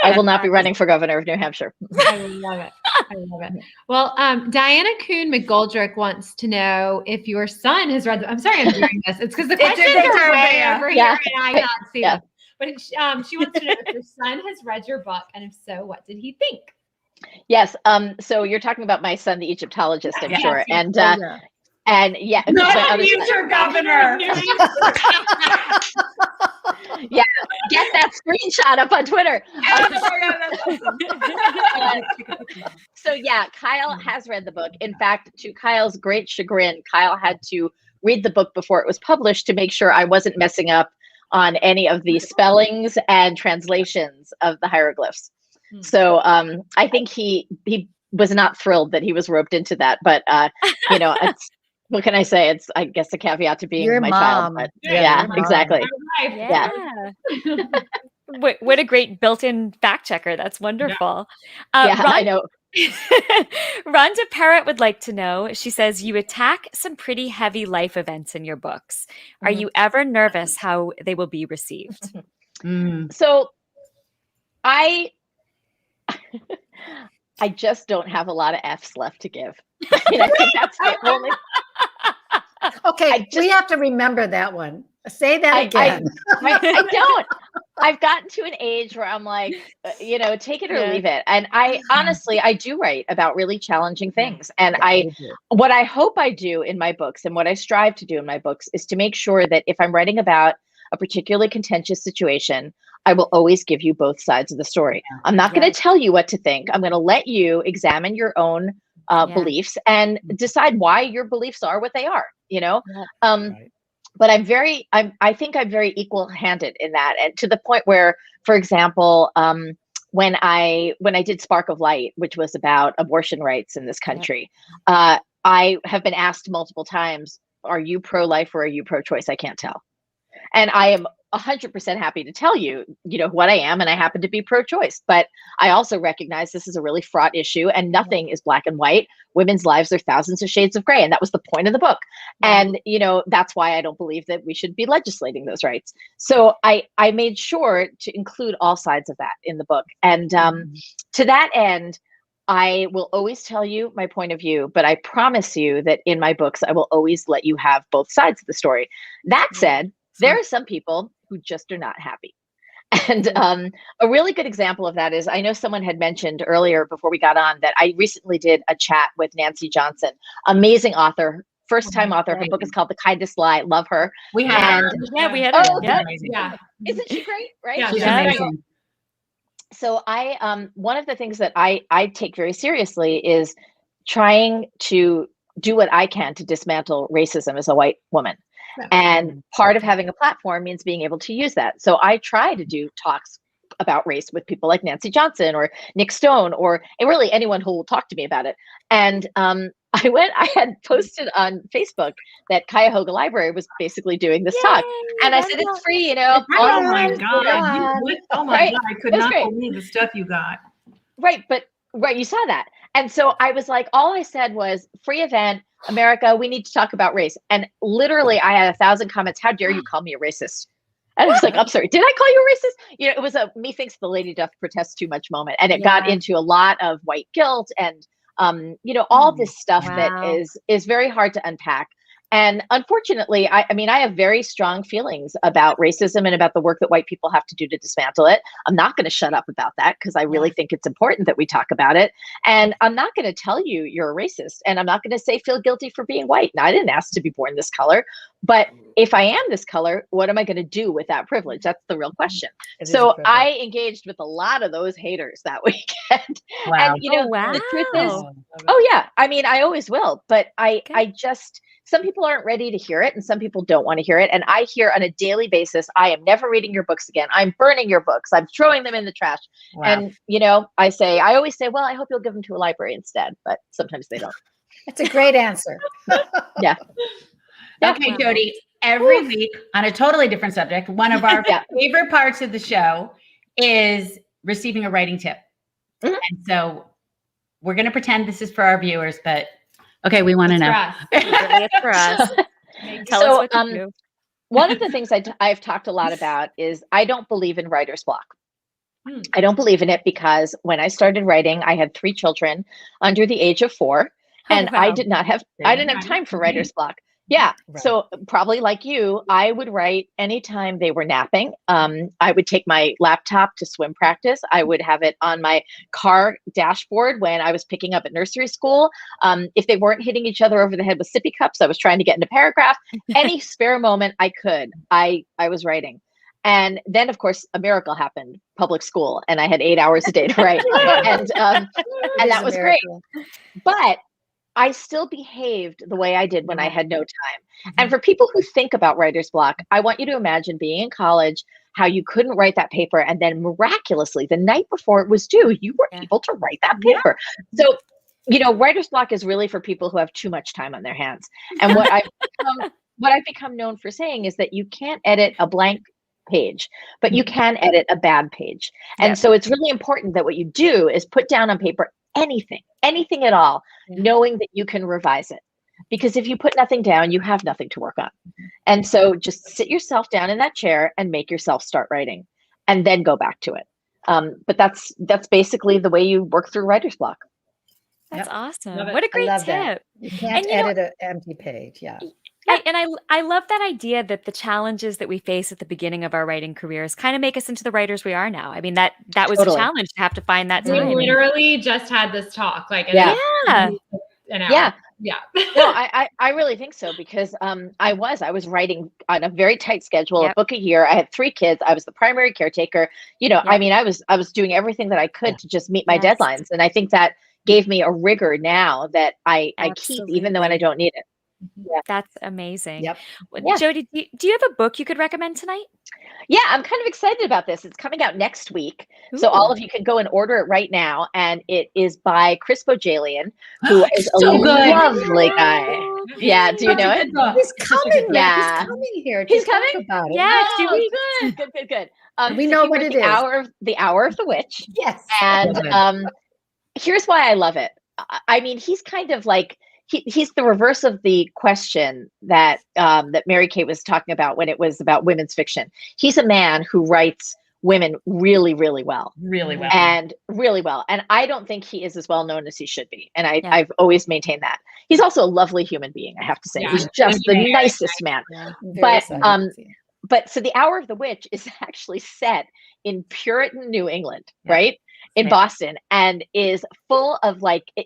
I will not be running for governor of New Hampshire. I love it. Well, Diana Kuhn McGoldrick wants to know if your son has read. I'm sorry, I'm doing this. It's because the questions are way over here and I can't see them. But she wants to know if your son has read your book, and if so, what did he think? Yes. So you're talking about my son, the Egyptologist, I'm sure. And And yeah, Not my a other son. future governor. Yeah, get that screenshot up on Twitter. Oh my God, that's awesome. So yeah, Kyle has read the book. In fact, to Kyle's great chagrin, Kyle had to read the book before it was published to make sure I wasn't messing up on any of the spellings and translations of the hieroglyphs. So I think he was not thrilled that he was roped into that. But you know, it's, what can I say? It's, I guess, a caveat to being Your my mom. child. But Yeah, yeah, your mom. exactly. Yeah. What a great built-in fact checker. That's wonderful. Yeah, I know. Rhonda Parrott would like to know, she says, you attack some pretty heavy life events in your books. Are you ever nervous how they will be received? So I just don't have a lot of F's left to give. I mean, I think that's the only. Okay, we have to remember that one. Say that again. I don't. I've gotten to an age where I'm like, you know, take it or leave it. And I honestly, I do write about really challenging things. And what I hope I do in my books and what I strive to do in my books is to make sure that if I'm writing about a particularly contentious situation, I will always give you both sides of the story. I'm not going to tell you what to think. I'm going to let you examine your own beliefs and decide why your beliefs are what they are, you know? But I think I'm very equal-handed in that, and to the point where, for example, when I did Spark of Light, which was about abortion rights in this country, I have been asked multiple times, "Are you pro-life or are you pro-choice?" I can't tell, and I am 100% happy to tell you, you know, what I am, and I happen to be pro-choice. But I also recognize this is a really fraught issue, and nothing is black and white. Women's lives are thousands of shades of gray, and that was the point of the book. And you know, that's why I don't believe that we should be legislating those rights. So I made sure to include all sides of that in the book, and to that end, I will always tell you my point of view, but I promise you that in my books, I will always let you have both sides of the story. That said, there are some people who just are not happy. And a really good example of that is, I know someone had mentioned earlier before we got on that I recently did a chat with Nancy Johnson, amazing author, first-time author. Her book is called The Kindest Lie. Love her. We had her. Yeah, we had her. Yeah. Isn't she great? Right? Yeah, she's amazing. So I one of the things that I take very seriously is trying to do what I can to dismantle racism as a white woman. And part of having a platform means being able to use that. So I try to do talks about race with people like Nancy Johnson or Nick Stone, or really anyone who will talk to me about it. And I had posted on Facebook that Cuyahoga Library was basically doing this talk. And I said, it's free, you know. Oh my God. Oh my God. I could not believe the stuff you got. Right. But you saw that. And so I was like, all I said was, free event, America, we need to talk about race. And literally I had 1,000 comments. How dare you call me a racist? And I was like, I'm sorry, did I call you a racist? You know, it was a methinks the lady doth protest too much moment. And it got into a lot of white guilt and, you know, all this stuff that is very hard to unpack. And unfortunately, I mean, I have very strong feelings about racism and about the work that white people have to do to dismantle it. I'm not going to shut up about that because I really think it's important that we talk about it. And I'm not going to tell you you're a racist. And I'm not going to say feel guilty for being white. Now, I didn't ask to be born this color. But if I am this color, what am I going to do with that privilege? That's the real question. So I engaged with a lot of those haters that weekend. And, you know, the truth is, I mean, I always will. But I just... Some people aren't ready to hear it and some people don't want to hear it. And I hear on a daily basis, I am never reading your books again. I'm burning your books. I'm throwing them in the trash. And, you know, I always say, well, I hope you'll give them to a library instead. But sometimes they don't. That's a great answer. Yeah. Okay, Jodi, every week on a totally different subject, one of our favorite parts of the show is receiving a writing tip. And so we're going to pretend this is for our viewers, but okay, we want to know. It's for us. Tell us what to do. One of the things I've talked a lot about is I don't believe in writer's block. I don't believe in it because when I started writing, I had 3 children under the age of 4, and I didn't have time for writer's block. Yeah. Right. So probably like you, I would write anytime they were napping. I would take my laptop to swim practice. I would have it on my car dashboard when I was picking up at nursery school. If they weren't hitting each other over the head with sippy cups, I was trying to get into paragraph. Any spare moment I could, I was writing. And then, of course, a miracle happened, public school, and I had 8 hours a day to write. and that was great. But I still behaved the way I did when I had no time. And for people who think about writer's block, I want you to imagine being in college, how you couldn't write that paper. And then miraculously, the night before it was due, you were able to write that paper. So, writer's block is really for people who have too much time on their hands. And what I've become known for saying is that you can't edit a blank page, but you can edit a bad page. And so it's really important that what you do is put down on paper anything at all, knowing that you can revise it. Because if you put nothing down, you have nothing to work on. And so just sit yourself down in that chair and make yourself start writing and then go back to it. But that's basically the way you work through writer's block. That's awesome. Love it. What a great love tip. that. You can't edit an empty page. Yeah. I love that idea that the challenges that we face at the beginning of our writing careers kind of make us into the writers we are now. I mean, that was a challenge to have to find that We time. literally just had this talk, like an hour. Yeah. No, I really think so, because I was writing on a very tight schedule, a book a year. I had 3 kids. I was the primary caretaker. I mean, I was doing everything that I could to just meet my deadlines. And I think that gave me a rigor now that I keep, even though when I don't need it. Yeah. That's amazing. Yep. Jodi, do you have a book you could recommend tonight? Yeah, I'm kind of excited about this. It's coming out next week. So all of you can go and order it right now. And it is by Chris Bojalian, who is a lovely guy. Yeah, do you know it? He's coming. Yeah. He's coming here. He's coming? About it. Yes, Good. We know what it is. The Hour of the Witch. Yes. And here's why I love it. I mean, he's kind of like, he's the reverse of the question that Mary Kay was talking about when it was about women's fiction. He's a man who writes women really, really well. Really well. And really well. And I don't think he is as well known as he should be. And I've always maintained that. He's also a lovely human being, I have to say. Yeah. He's just the nicest man. But so The Hour of the Witch is actually set in Puritan New England, right? In Boston, and is full of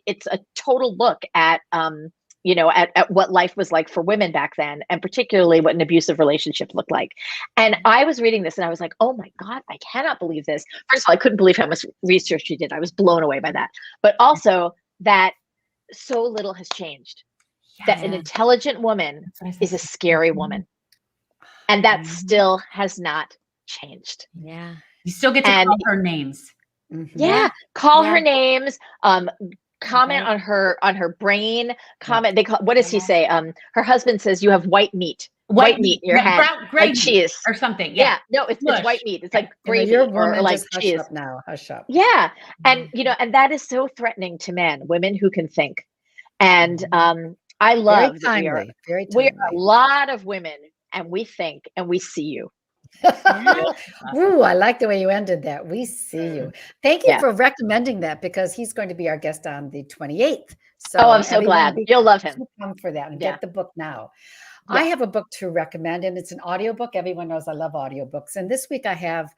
it's a total look at at what life was like for women back then, and particularly what an abusive relationship looked like. And I was reading this and I was like, oh my God, I cannot believe this. First of all, I couldn't believe how much research she did. I was blown away by that. But also that so little has changed. That an intelligent woman is a scary woman. And that still has not changed. Yeah. You still get to call her names. Yeah. Call her names. Comment on her brain. Comment. What does he say? Her husband says, you have white meat. White meat in your head. Like cheese. Or something. Yeah. No, it's white meat. It's like gravy or like cheese. Hush up now. Hush up. Yeah. And and that is so threatening to men, women who can think. And I love that we are a lot of women, and we think and we see you. Ooh, I like the way you ended that. We see you. Thank you for recommending that, because he's going to be our guest on the 28th. So I'm so glad. You'll love him. Come for that and get the book now. I have a book to recommend, and it's an audiobook. Everyone knows I love audiobooks. And this week I have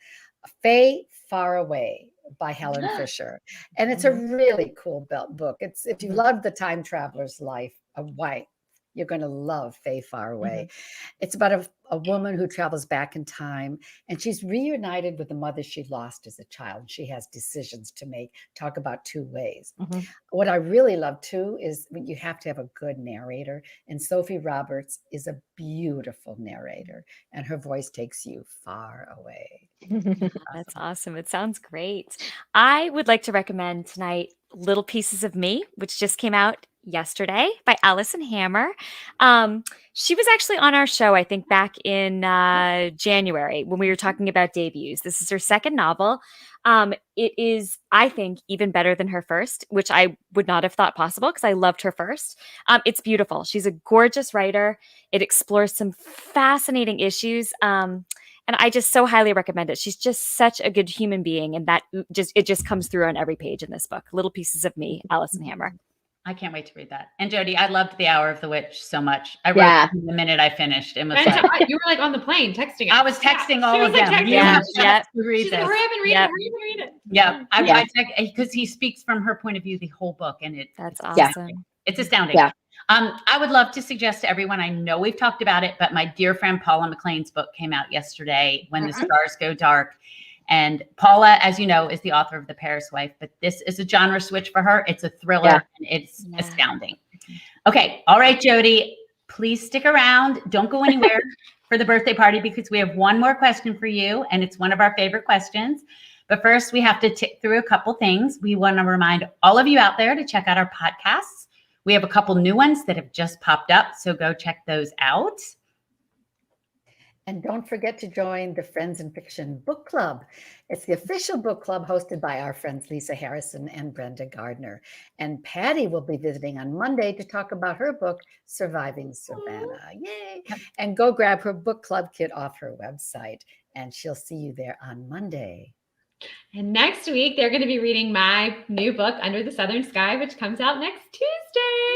Faye Far Away by Helen Fisher. And it's a really cool book. It's if you love the time traveler's life, you're going to love Faye Far Away. It's about a woman who travels back in time, and she's reunited with the mother she lost as a child. She has decisions to make. Talk about 2 ways. What I really love too is when you have to have a good narrator, and Sophie Roberts is a beautiful narrator, and her voice takes you far away. That's awesome. It sounds great. I would like to recommend tonight Little Pieces of Me, which just came out yesterday by Allison Hammer. She was actually on our show, I think, back in January when we were talking about debuts. This is her second novel. It is, I think, even better than her first, which I would not have thought possible because I loved her first. It's beautiful. She's a gorgeous writer. It explores some fascinating issues. And I just so highly recommend it. She's just such a good human being, and it just comes through on every page in this book. Little Pieces of Me, Allison Hammer. I can't wait to read that. And Jodi, I loved The Hour of the Witch so much. I wrote Yeah. it the minute I finished and was And like, you were like on the plane texting us. I was texting all She was of like them. texting You us. have Yep. to read She's like, this. hurry up and read Yep. it. Hurry up and read it. Yeah, Yeah. because he speaks from her point of view the whole book, and That's Yeah. awesome. it's astounding. Yeah. I would love to suggest to everyone, I know we've talked about it, but my dear friend Paula McLean's book came out yesterday, When the Stars Go Dark. And Paula, as you know, is the author of The Paris Wife, but this is a genre switch for her. It's a thriller, Yeah. and it's astounding. Okay. All right, Jodi, please stick around. Don't go anywhere for the birthday party, because we have one more question for you, and it's one of our favorite questions. But first, we have to tick through a couple things. We want to remind all of you out there to check out our podcasts. We have a couple new ones that have just popped up, so go check those out. And don't forget to join the Friends in Fiction Book Club. It's the official book club hosted by our friends Lisa Harrison and Brenda Gardner. And Patty will be visiting on Monday to talk about her book, Surviving Savannah. Yay! And go grab her book club kit off her website. And she'll see you there on Monday. And next week, they're going to be reading my new book, Under the Southern Sky, which comes out next Tuesday.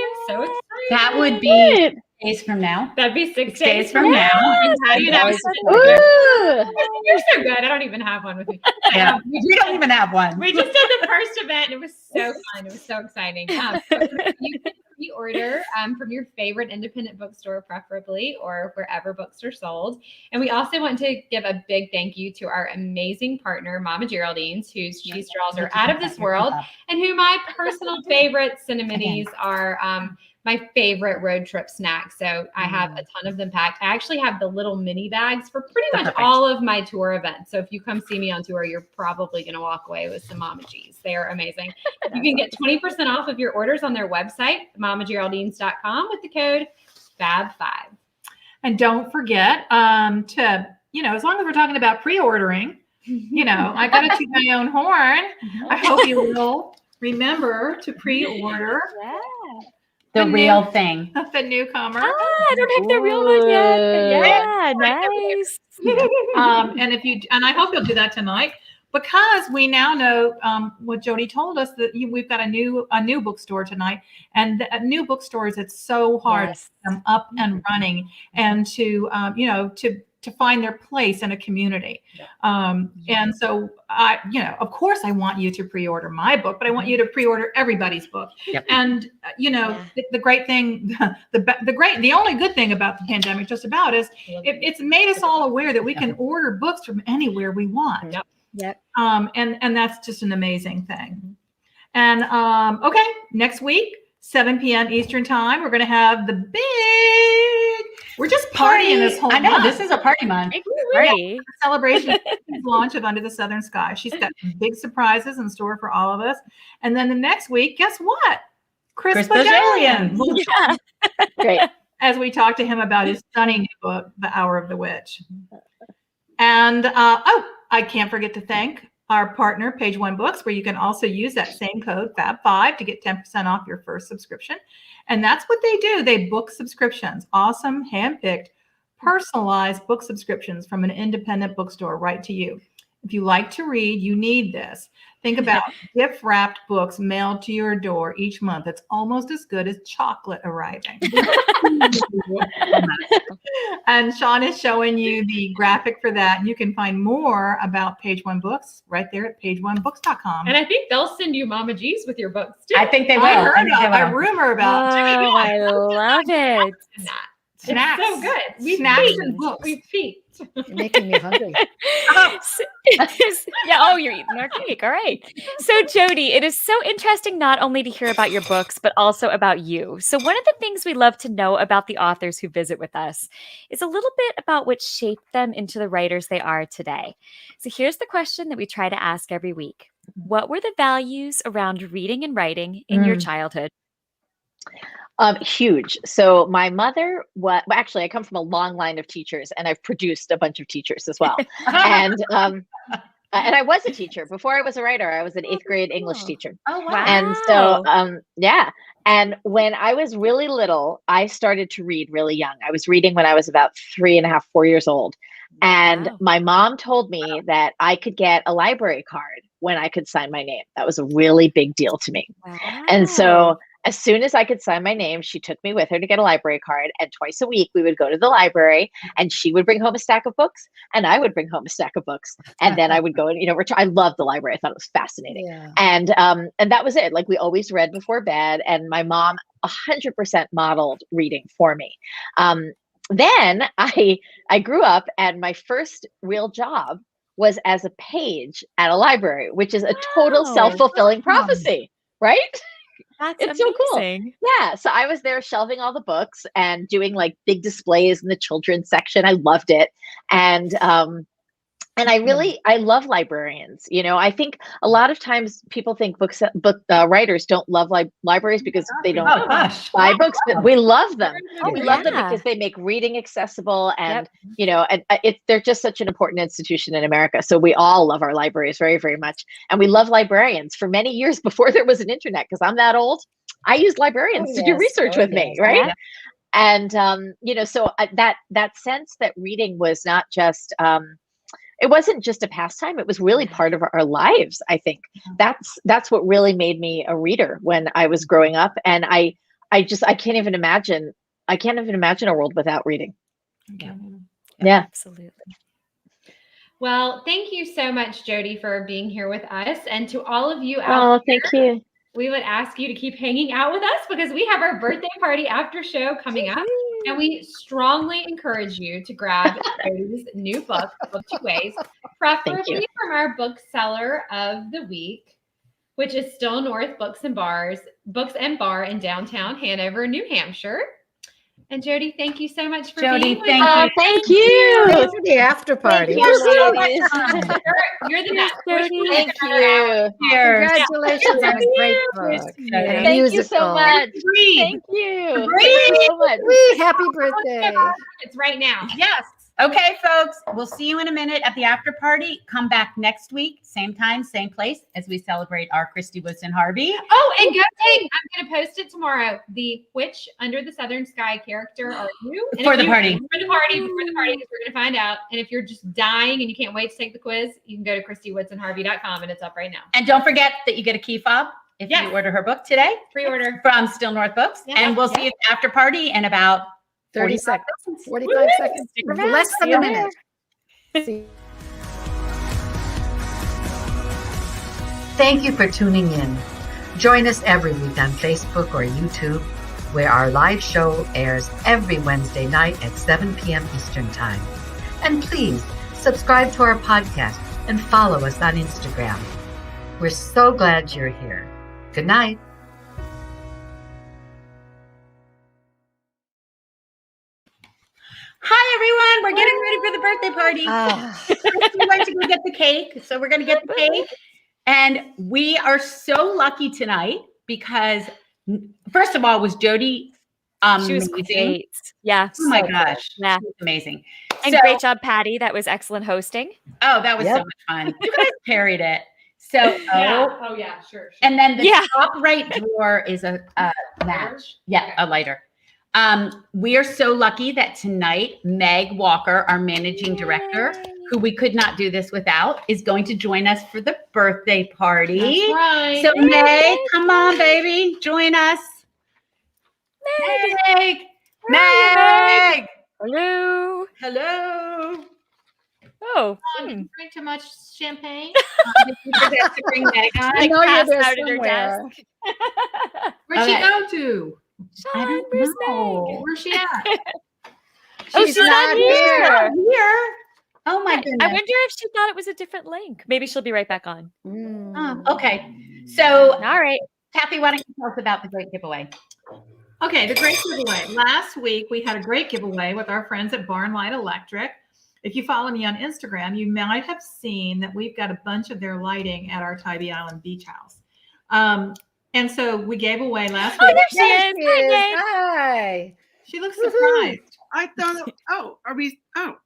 I'm so excited. That would be days from now. That'd be 6 days days from now. And Patty and I was Ooh. You're so good. I don't even have one with me. Yeah, we don't even have one. We just did the first event. It was so fun. It was so exciting. You can pre-order from your favorite independent bookstore, preferably, or wherever books are sold. And we also want to give a big thank you to our amazing partner, Mama Geraldine's, whose cheese straws are out of this world, and who my personal favorite Cinnamonies are my favorite road trip snack. So I have a ton of them packed. I actually have the little mini bags for pretty much all of my tour events. So if you come see me on tour, you're probably going to walk away with some Mama G's. They are amazing. You can get 20% off of your orders on their website, mamageraldines.com, with the code FAB5. And don't forget to, as long as we're talking about pre-ordering, I got to toot my own horn. I hope you will remember to pre-order The real thing. the newcomer. I don't have the real one yet. Yeah, nice. And I hope you'll do that tonight, because we now know what Jodi told us, that we've got a new bookstore tonight, and at new bookstores, it's so hard to get them up and running, and to find their place in a community. And so of course I want you to pre-order my book, but I want you to pre-order everybody's book. Yep. And the great thing, the only good thing about the pandemic just about is it's made us all aware that we can order books from anywhere we want. Yep. And that's just an amazing thing. And okay, next week, 7 p.m. Eastern time, we're going to have we're just partying this whole I know, month. this is a party month. Right. Celebration of the launch of Under the Southern Sky. She's got some big surprises in store for all of us. And then the next week, guess what? Chris Bajalian. Yeah. Great. As we talk to him about his stunning new book, The Hour of the Witch. And I can't forget to thank our partner, Page One Books, where you can also use that same code FAB5 to get 10% off your first subscription. And that's what they do. They book subscriptions, awesome, handpicked, personalized book subscriptions from an independent bookstore right to you. If you like to read, you need this. Think about gift-wrapped books mailed to your door each month. It's almost as good as chocolate arriving. And Sean is showing you the graphic for that. You can find more about Page One Books right there at pageonebooks.com. And I think they'll send you Mama G's with your books too. I think they will. I rumor about Oh, I love it. snacks. It's so good. Snacks and books. We feet. You're making me hungry. Yeah. Oh, you're eating our cake. All right. So, Jodi, it is so interesting not only to hear about your books, but also about you. So, one of the things we love to know about the authors who visit with us is a little bit about what shaped them into the writers they are today. So, here's the question that we try to ask every week. What were the values around reading and writing in your childhood? Huge. So my mother actually, I come from a long line of teachers, and I've produced a bunch of teachers as well. And I was a teacher before I was a writer. I was an 8th grade English teacher. Oh, wow. And so, yeah. And when I was really little, I started to read really young. I was reading when I was about 3.5, 4 years old. And my mom told me that I could get a library card when I could sign my name. That was a really big deal to me. Wow. And so As soon as I could sign my name, she took me with her to get a library card. And twice a week, we would go to the library and she would bring home a stack of books and I would bring home a stack of books. And then I would go and, I loved the library. I thought it was fascinating. Yeah. And that was it. Like we always read before bed. And my mom 100% modeled reading for me. Then I grew up and my first real job was as a page at a library, which is a total self-fulfilling prophecy, right? That's It's amazing. so cool. Yeah. So I was there shelving all the books and doing like big displays in the children's section. I loved it. And I love librarians. I think a lot of times people think book writers don't love libraries because they don't buy books, but we love them. We love them because they make reading accessible and, they're just such an important institution in America. So we all love our libraries very, very much. And we love librarians for many years before there was an internet, because I'm that old. I used librarians to do research with me, right? Yeah. And, so that sense that reading was not just, it wasn't just a pastime. It was really part of our lives. I think that's what really made me a reader when I was growing up. And I can't even imagine a world without reading. Yeah, absolutely. Well, thank you so much, Jodi, for being here with us. And to all of you out there, thank you. We would ask you to keep hanging out with us because we have our birthday party after show coming up. And we strongly encourage you to grab Jodi's new book, Book Two Ways, preferably from our bookseller of the week, which is Still North Books and Bar in downtown Hanover, New Hampshire. And Jodi, thank you so much for being with us. Thank you. Thanks for the after party. You're the best. Thank you. Congratulations on a great book. Thank you so much. Thank you. Thank you so much. Happy birthday. It's right now. Yes. Okay, folks, we'll see you in a minute at the after party. Come back next week, same time, same place, as we celebrate our Christy Woodson Harvey. Oh, and I'm going to post it tomorrow. Which Under the Southern Sky character are you? For the party. Before the party, because we're going to find out. And if you're just dying and you can't wait to take the quiz, you can go to ChristyWoodsonHarvey.com and it's up right now. And don't forget that you get a key fob if you order her book today. Pre-order. From Still North Books. Yeah. And we'll see you at the after party in about 30 seconds. 45 seconds. Less than a minute. Thank you for tuning in. Join us every week on Facebook or YouTube, where our live show airs every Wednesday night at 7 p.m. Eastern Time. And please subscribe to our podcast and follow us on Instagram. We're so glad you're here. Good night. Hi, everyone. We're getting ready for the birthday party. We went to go get the cake. So we're going to get the cake. And we are so lucky tonight because, first of all, was Jodi she was great. Yeah. Oh, my gosh. Yeah. She was amazing. And great job, Patty. That was excellent hosting. Oh, that was so much fun. You guys carried it. So, sure. And then the top right drawer is a match. Yeah, a lighter. We are so lucky that tonight, Meg Walker, our managing director, who we could not do this without, is going to join us for the birthday party. That's right. So Meg, come on, baby, join us. Meg. Hello. Oh. Did you drink too much champagne? Did you forget to bring Meg on? I know you're there out at her somewhere. desk. Where'd she go to? Sean, where's Meg? Where's she at? She's not here. Oh my goodness. I wonder if she thought it was a different link. Maybe she'll be right back on. Okay. So, all right. Kathy, why don't you tell us about the great giveaway? Okay, the great giveaway. Last week, we had a great giveaway with our friends at Barnlight Electric. If you follow me on Instagram, you might have seen that we've got a bunch of their lighting at our Tybee Island Beach House. And so we gave away last week. There she is. Hi. She looks surprised. I thought,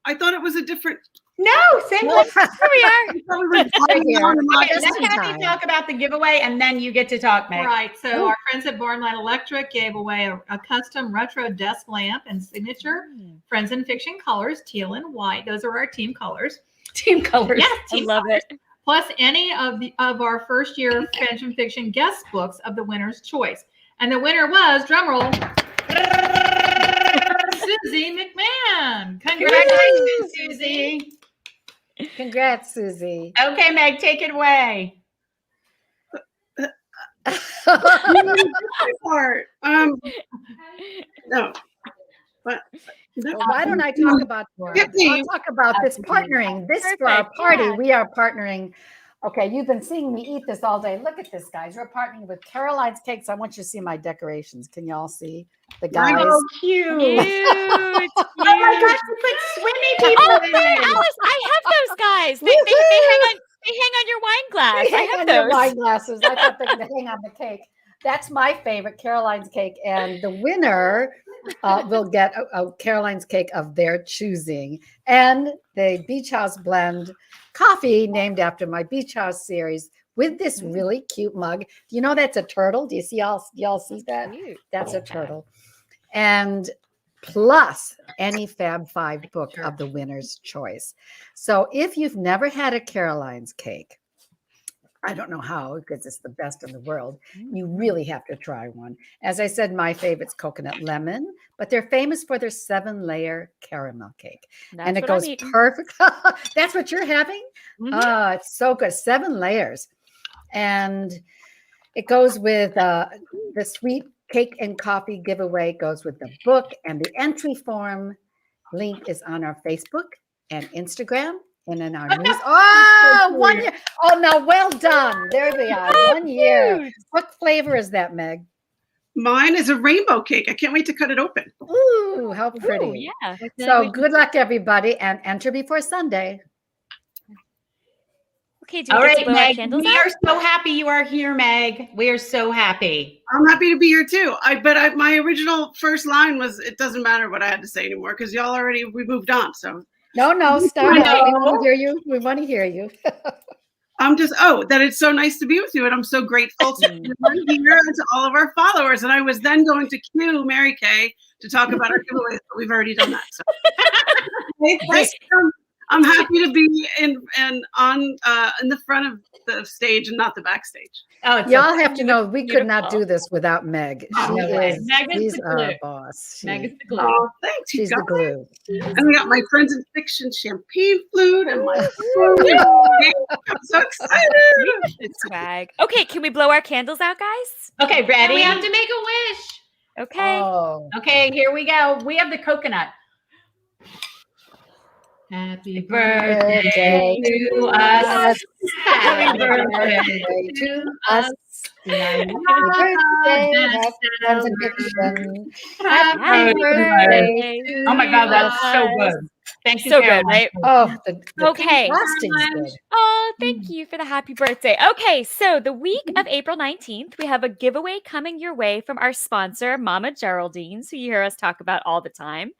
I thought it was a different. No, same place. Here we are. Okay, let Kathy talk about the giveaway, and then you get to talk, Meg. Right. So our friends at Barnlight Electric gave away a custom retro desk lamp and signature Friends in Fiction colors, teal and white. Those are our team colors. Team colors. Yes, I love it. Plus any of our first year Friends in Fiction guest books of the winner's choice. And the winner was, drumroll, Susie McMahon. Congratulations, Susie. Congrats, Susie. Okay, Meg, take it away. Part. No. But no. Well, why don't I talk about I'll talk about this partnering. This for our party, we are partnering. Okay, you've been seeing me eat this all day. Look at this, guys. We're partnering with Caroline's Cakes. I want you to see my decorations. Can y'all see the guys? Oh, cute. Cute. Oh my gosh, you put swimmy people Oh, in man, it. Alice, I have those guys. They hang on your wine glass. They I hang have on your those. wine glasses. I thought they were going to hang on the cake. That's my favorite, Caroline's Cake. And the winner will get a Caroline's Cake of their choosing. And the Beach House Blend coffee named after my Beach House series with this really cute mug. Do you know that's a turtle? Do you see y'all see that? That's a turtle. And plus any Fab 5 book of the winner's choice. So if you've never had a Caroline's Cake, I don't know how, because it's the best in the world. You really have to try one. As I said, my favorite's coconut lemon, but they're famous for their 7-layer caramel cake. That's and it what I'm goes eating. perfect. That's what you're having? It's so good. 7 layers. And it goes with the sweet cake and coffee giveaway, goes with the book, and the entry form link is on our Facebook and Instagram. And in our news, 1 year. Oh, now well done. There we are. 1 year. What flavor is that, Meg? Mine is a rainbow cake. I can't wait to cut it open. Ooh, how pretty. Ooh, yeah. So good luck, everybody, and enter before Sunday. Okay, do we All get to right, blow our Meg, candles we out? are so happy you are here, Meg. We are so happy. I'm happy to be here too. But my original first line was, "It doesn't matter what I had to say anymore," because we moved on. So No, start I out. We know. want to hear you. We want to hear you. I'm just, that it's so nice to be with you. And I'm so grateful to everyone here and to all of our followers. And I was then going to cue Mary Kay to talk about our giveaways, but we've already done that. So I'm happy to be in the front of the stage and not the backstage. Oh, it's Y'all okay. have to know we could not Beautiful. do this without Meg. No way. Meg is She's the our glue. boss. Meg is the glue. Oh, thanks. You She's the guys. glue. And we got my Friends in Fiction champagne flute and my I'm so excited. It's swag. Okay, can we blow our candles out, guys? Okay, And ready? we have to make a wish. Okay. Oh, Okay, here we go. We have the coconut. Happy birthday to us. Happy birthday to us. Happy birthday, Friends in Fiction. Happy birthday. Oh my God, that's so good. Thank you, So Caroline. good, right? Oh, the Okay. frosting's good. Oh, thank you for the happy birthday. Okay, so the week of April 19th, we have a giveaway coming your way from our sponsor, Mama Geraldine's, who you hear us talk about all the time.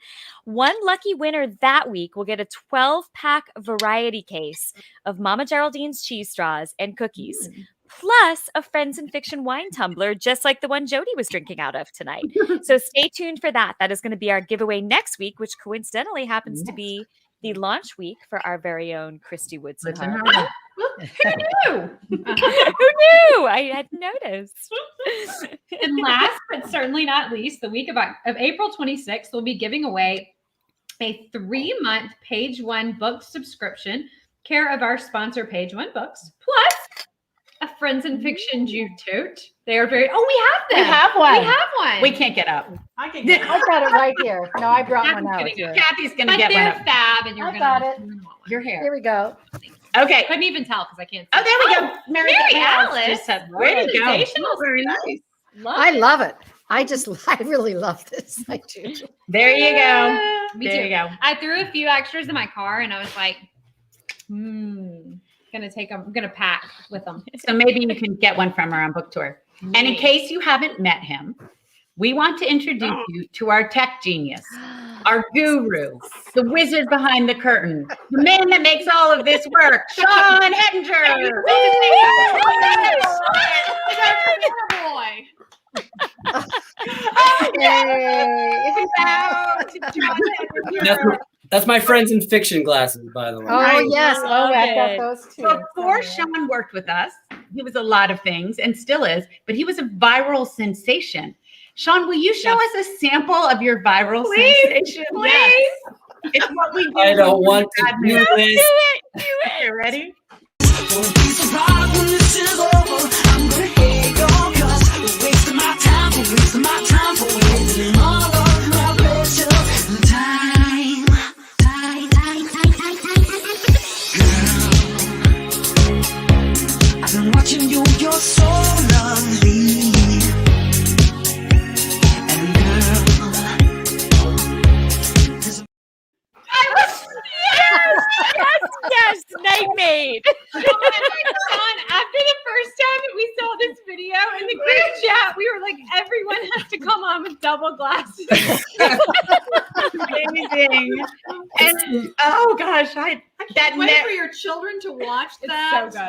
One lucky winner that week will get a 12-pack variety case of Mama Geraldine's cheese straws and cookies, plus a Friends in Fiction wine tumbler, just like the one Jodi was drinking out of tonight. So stay tuned for that. That is going to be our giveaway next week, which coincidentally happens to be the launch week for our very own Christy Woodson. Listen, Harper. Who knew? Who knew? I had noticed. And last but certainly not least, the week of April 26th, we'll be giving away a 3-month Page One book subscription, care of our sponsor, Page One Books, plus a Friends in Fiction jute tote. They are very. Oh, we have them. We have one. We have one. We can't get up. I can get I got it right here. No, I brought Kathy's one out gonna here. Kathy's going to But get one they're up. fab, and you're I gonna. got it. you're gonna want one. Your hair. Here we go. Okay. Couldn't even tell because I can't. Oh, there we go. Mary Alice. just said, way to go. Sensational. Very nice. I love it. I really love this. I do. There you go. Me There too. you go. I threw a few extras in my car, and I was like, gonna take them. I'm gonna pack with them. So maybe you can get one from her on book tour. And in case you haven't met him, we want to introduce you to our tech genius, our guru, the wizard behind the curtain, the man that makes all of this work, Sean Hettinger. Boy. Yay. No, That's my friends in fiction glasses, by the way. Oh, Nice. yes. I Oh, love I've got it. those too. Before Sean worked with us, he was a lot of things and still is, but he was a viral sensation. Sean, will you show us a sample of your viral sensation? Please. It's what we do. I don't want to bad do mood. this. Do it. Okay, ready? Don't be surprised when this is over. I'm gonna hate your guts for wasting my time, for wasting my time, for wasting all of my precious time. Girl, I've been watching you, you're so lovely. And girl, Yes, night maid. Sean, after the first time that we saw this video in the group chat, we were like, everyone has to come on with double glasses. Amazing. And oh gosh, I that Wait ne- for your children to watch It's that. so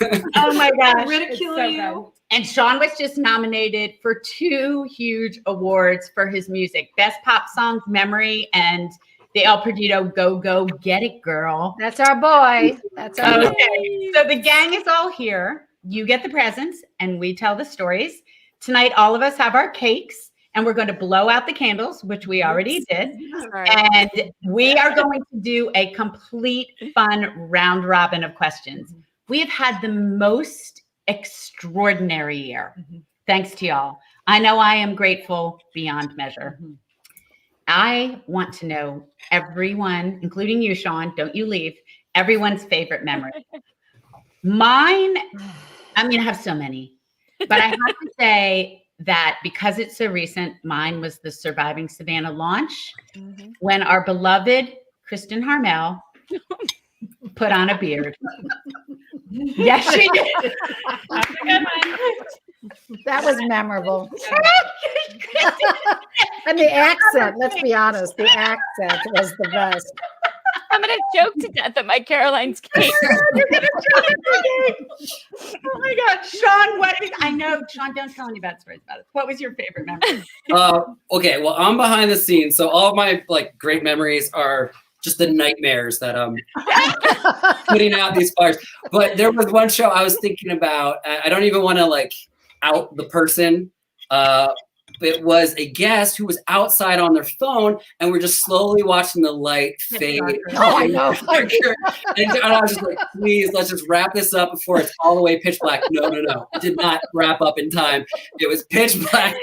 good. oh my gosh. Ridicule It's so you. And Sean was just nominated for 2 huge awards for his music: Best Pop Song, Memory, and the El Perdido Go Go Get It Girl. That's our boy. That's our boy. Okay, so the gang is all here. You get the presents and we tell the stories. Tonight, all of us have our cakes and we're going to blow out the candles, which we already did. Sorry. And we are going to do a complete fun round robin of questions. We have had the most extraordinary year. Thanks to y'all. I know I am grateful beyond measure. I want to know everyone, including you, Sean, don't you leave, everyone's favorite memory. Mine, I mean, I have so many, but I have to say that because it's so recent, mine was the Surviving Savannah launch when our beloved Kristen Harmel put on a beard. Yes, she did. That was memorable. And the accent, let's be honest, the accent was the best. I'm gonna choke to death at my Caroline's cake. Oh my God, Sean, I know, Sean, don't tell any bad stories about it. What was your favorite memory? Okay, well, I'm behind the scenes, so all of my great memories are just the nightmares that I'm putting out these fires. But there was one show I was thinking about. I don't even want to out the person. It was a guest who was outside on their phone, and we're just slowly watching the light fade. Oh, I know. And I was just like, please, let's just wrap this up before it's all the way pitch black. No. It did not wrap up in time. It was pitch black.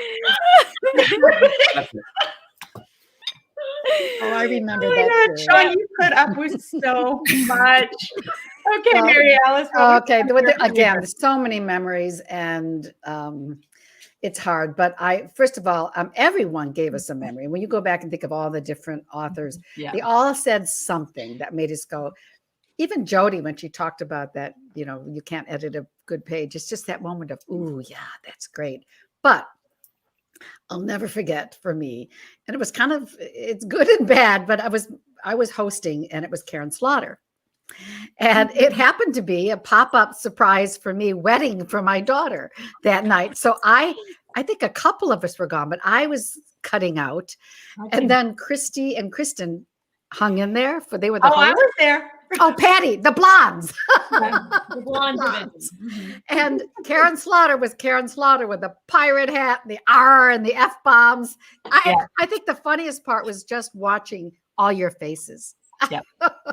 Oh, I remember Oh my that. God, too. Sean, you put up with so much. Okay, Well, Mary Alice. what was Okay, your favorite again, memory? so many memories, and it's hard. But first of all, everyone gave us a memory. When you go back and think of all the different authors, Yeah. they all said something that made us go. Even Jodi, when she talked about that, you can't edit a good page. It's just that moment of, ooh, yeah, that's great. But I'll never forget for me, and it was it's good and bad. But I was hosting, and it was Karen Slaughter. And it happened to be a pop-up surprise for me, wedding for my daughter that night. So I think a couple of us were gone, but I was cutting out. Okay. And then Christy and Kristen hung in there they were the I hosts. was there. Oh, Patty, the blondes. The blonde division. And Karen Slaughter was Karen Slaughter with the pirate hat, the R and the F-bombs. I think the funniest part was just watching all your faces. Yep.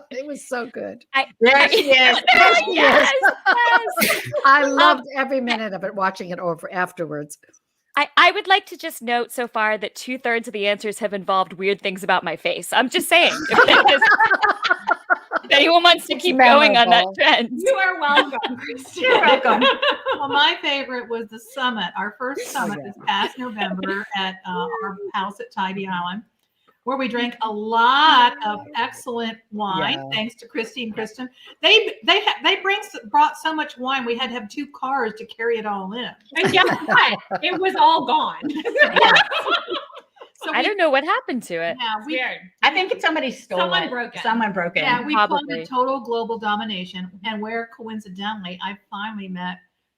It was so good. There she is. Yes. I loved every minute of it, watching it over afterwards. I would like to just note so far that 2/3 of the answers have involved weird things about my face. I'm just saying. If anyone wants to keep going on that memorable. trend. You are welcome, Christy. You're welcome. Well, my favorite was the summit, our first summit this past November at our house at Tybee Island, where we drank a lot of excellent wine, Yeah. thanks to Christy and Kristen. They brought so much wine, we had to have 2 cars to carry it all in. And guess what? It was all gone. So I don't know what happened to it. Yeah, we Weird. I think somebody stole Someone it. broke it. Someone broke it. Yeah, we Probably. funded total global domination, and where coincidentally I finally met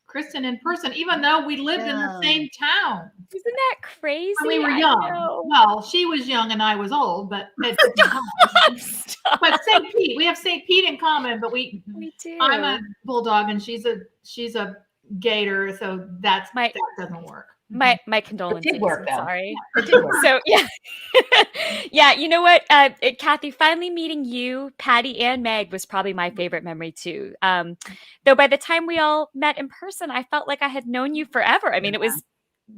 Kristen in person, even though we lived in the same town. Isn't that crazy? When we were I young. know. Well, she was young and I was old, but at different times. Stop. But St. Pete, we have St. Pete in common, but We do. I'm a bulldog and she's a gator, so that doesn't work. My condolences. It did work, I'm though. sorry. It did work. So yeah, yeah. You know what, Kathy? Finally meeting you, Patty, and Meg was probably my favorite memory too. Though by the time we all met in person, I felt like I had known you forever. I mean, it was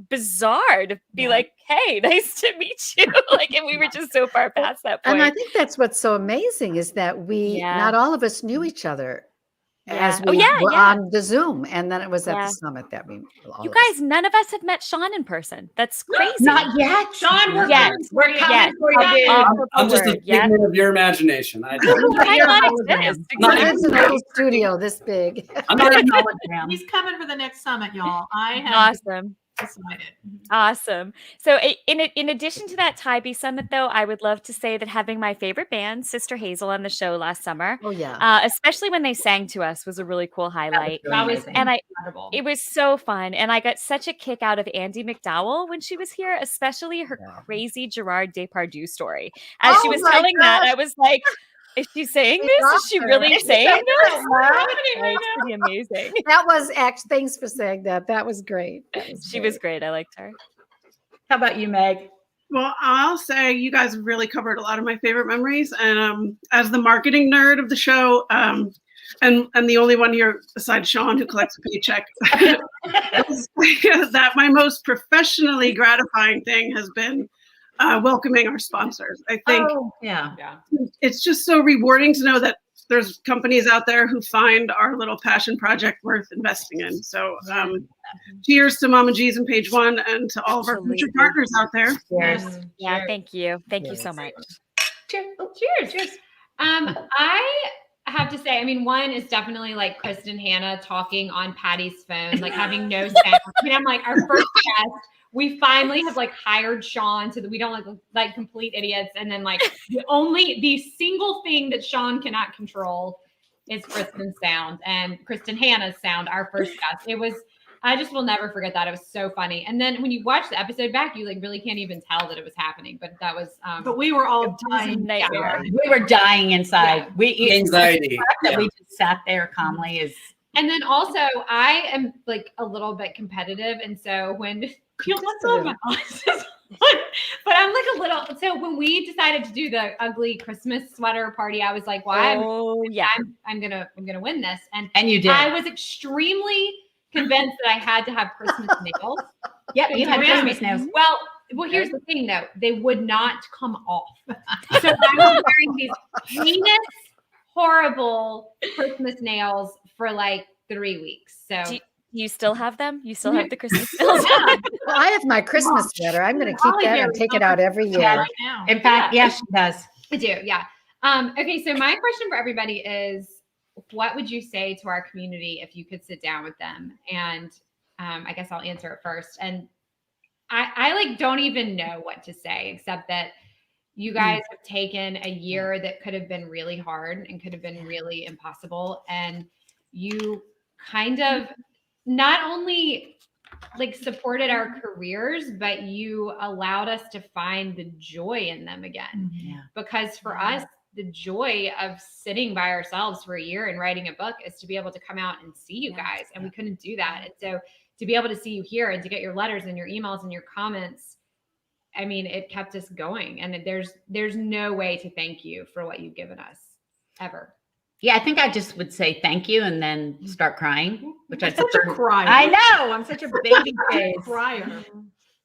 bizarre to be like, "Hey, nice to meet you!" Like, and we were just so far past that point. And I think that's what's so amazing is that not all of us knew each other as we were on the Zoom, and then it was at the summit that we. You guys, none of us have met Sean in person. That's crazy. Not yet, Sean. We're coming for you. I'm just a figment of your imagination. Might not exist. It's an old studio this big. I'm not a hologram. He's coming for the next summit, y'all. I have Awesome. decided. Awesome. So in addition to that Tybee Summit, though, I would love to say that having my favorite band, Sister Hazel, on the show last summer, especially when they sang to us, was a really cool highlight. That was incredible. It was so fun. And I got such a kick out of Andie MacDowell when she was here, especially her crazy Gerard Depardieu story. As she was telling that, I was like, is she saying this? Is she really saying this? It's pretty amazing. That was actually, thanks for saying that. That was great. She was great. I liked her. How about you, Meg? Well, I'll say you guys have really covered a lot of my favorite memories. And as the marketing nerd of the show, and the only one here besides Sean who collects a paycheck, that my most professionally gratifying thing has been welcoming our sponsors. I think it's just so rewarding to know that there's companies out there who find our little passion project worth investing in. So cheers to Mama G's and Page One and to all of our future partners out there. Cheers. Yeah, thank you. Thank you so much. Cheers. Oh, cheers. I have to say, I mean, one is definitely like Kristen Hannah talking on Patty's phone, like having no sound. I mean, I'm like, our first guest, we finally have like hired Sean so that we don't look like complete idiots. And then like the single thing that Sean cannot control is Kristen's sound and Kristen Hannah's sound, our first guest. I just will never forget that. It was so funny. And then when you watch the episode back, you like really can't even tell that it was happening. But that was but we were all dying. We were dying inside. Anxiety. That we just sat there calmly is. And then also I am like a little bit competitive. And so when but I'm like a little. So when we decided to do the ugly Christmas sweater party, I was like, "Well, I'm gonna win this." And you did. I was extremely convinced that I had to have Christmas nails. Yep, you had Christmas nails. Well, here's the thing though; they would not come off. So I was wearing these heinous, horrible Christmas nails for like 3 weeks. So. You still have them? You still have the Christmas nails? Well, I have my Christmas sweater. I'm going to keep that and take it out every year. In fact, yes, she does. I do, yeah. Okay, so my question for everybody is, what would you say to our community if you could sit down with them? And I guess I'll answer it first. And I like don't even know what to say, except that you guys have taken a year that could have been really hard and could have been really impossible. And you kind of not only like supported our careers, but you allowed us to find the joy in them again. Because for us, the joy of sitting by ourselves for a year and writing a book is to be able to come out and see you guys. And we couldn't do that. And so to be able to see you here and to get your letters and your emails and your comments, I mean, it kept us going. And there's no way to thank you for what you've given us ever. Yeah, I think I just would say thank you and then start crying, which I'm such a crier. I know. I'm such a baby face. Crier.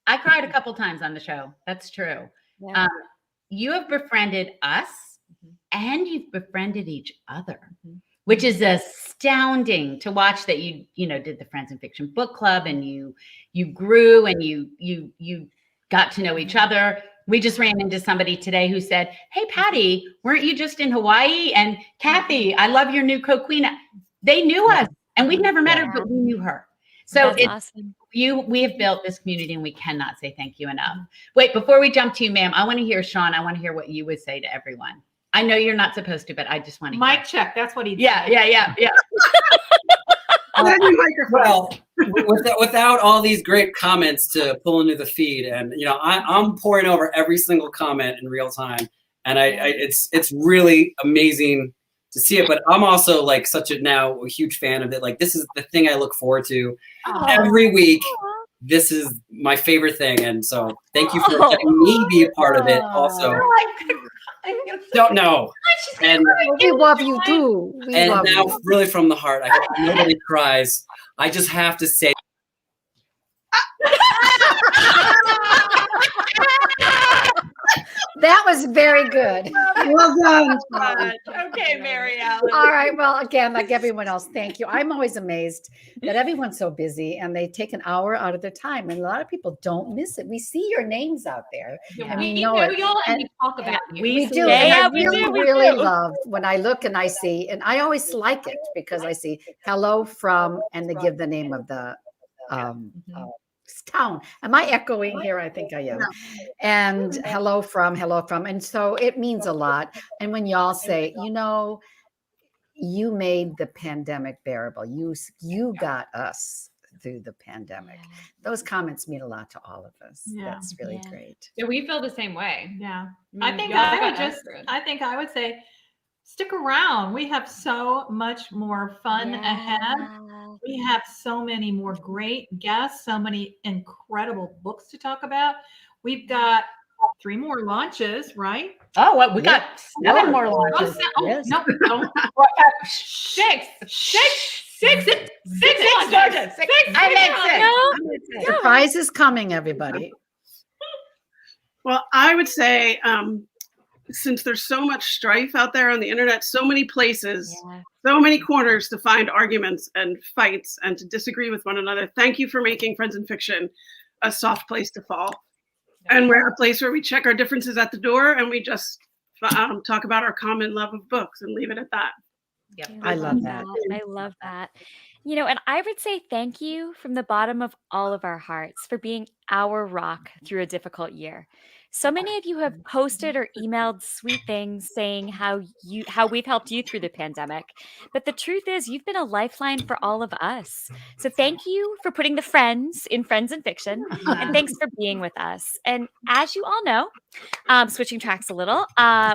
I cried a couple times on the show. That's true. Yeah. You have befriended us and you've befriended each other, which is astounding to watch that you did the Friends in Fiction book club and you grew and you got to know each other. We just ran into somebody today who said, "Hey, Patty, weren't you just in Hawaii? And Kathy, I love your new Coquina." They knew us and we'd never met her, but we knew her. So That's awesome. We have built this community and we cannot say thank you enough. Wait, before we jump to you, ma'am, I want to hear Sean. I want to hear what you would say to everyone. I know you're not supposed to, but I just want to Mic check. That's what he did. Yeah. Well, without all these great comments to pull into the feed, and I'm poring over every single comment in real time, and it's really amazing to see it. But I'm also like a huge fan of it. Like, this is the thing I look forward to every week. This is my favorite thing, and so thank you for letting me be a part of it. Also, don't know, and we love you too. And now, really from the heart, I hope nobody cries. I just have to say. That was very good. Well done. Okay, Mary Ellen. All right. Well, again, like everyone else, thank you. I'm always amazed that everyone's so busy and they take an hour out of their time. And a lot of people don't miss it. We see your names out there. Yeah. And We know know it. y'all and we talk about you. We do. Yeah, And I really love when I look and I see, and I always like it because I see hello from, and they give the name of the town. Am I echoing here? I think I am. And hello from. And so it means a lot. And when y'all say, you made the pandemic bearable. You got us through the pandemic. Those comments mean a lot to all of us. Yeah. That's really great. Yeah, we feel the same way. Yeah. I I mean, think I would say stick around. We have so much more fun ahead. We have so many more great guests, so many incredible books to talk about. We've got 3 more launches, right? Oh, what we got 7 more launches. Yes. No, don't. 6 launches. I meant 6. Surprise is coming, everybody. Well, I would say, since there's so much strife out there on the internet, so many places, so many corners to find arguments and fights and to disagree with one another. Thank you for making Friends in Fiction a soft place to fall. And we're a place where we check our differences at the door and we just talk about our common love of books and leave it at that. Yep. I love that. I love that. And I would say thank you from the bottom of all of our hearts for being our rock through a difficult year. So many of you have posted or emailed sweet things saying how we've helped you through the pandemic. But the truth is you've been a lifeline for all of us. So thank you for putting the friends in Friends in Fiction, and thanks for being with us. And as you all know, switching tracks a little,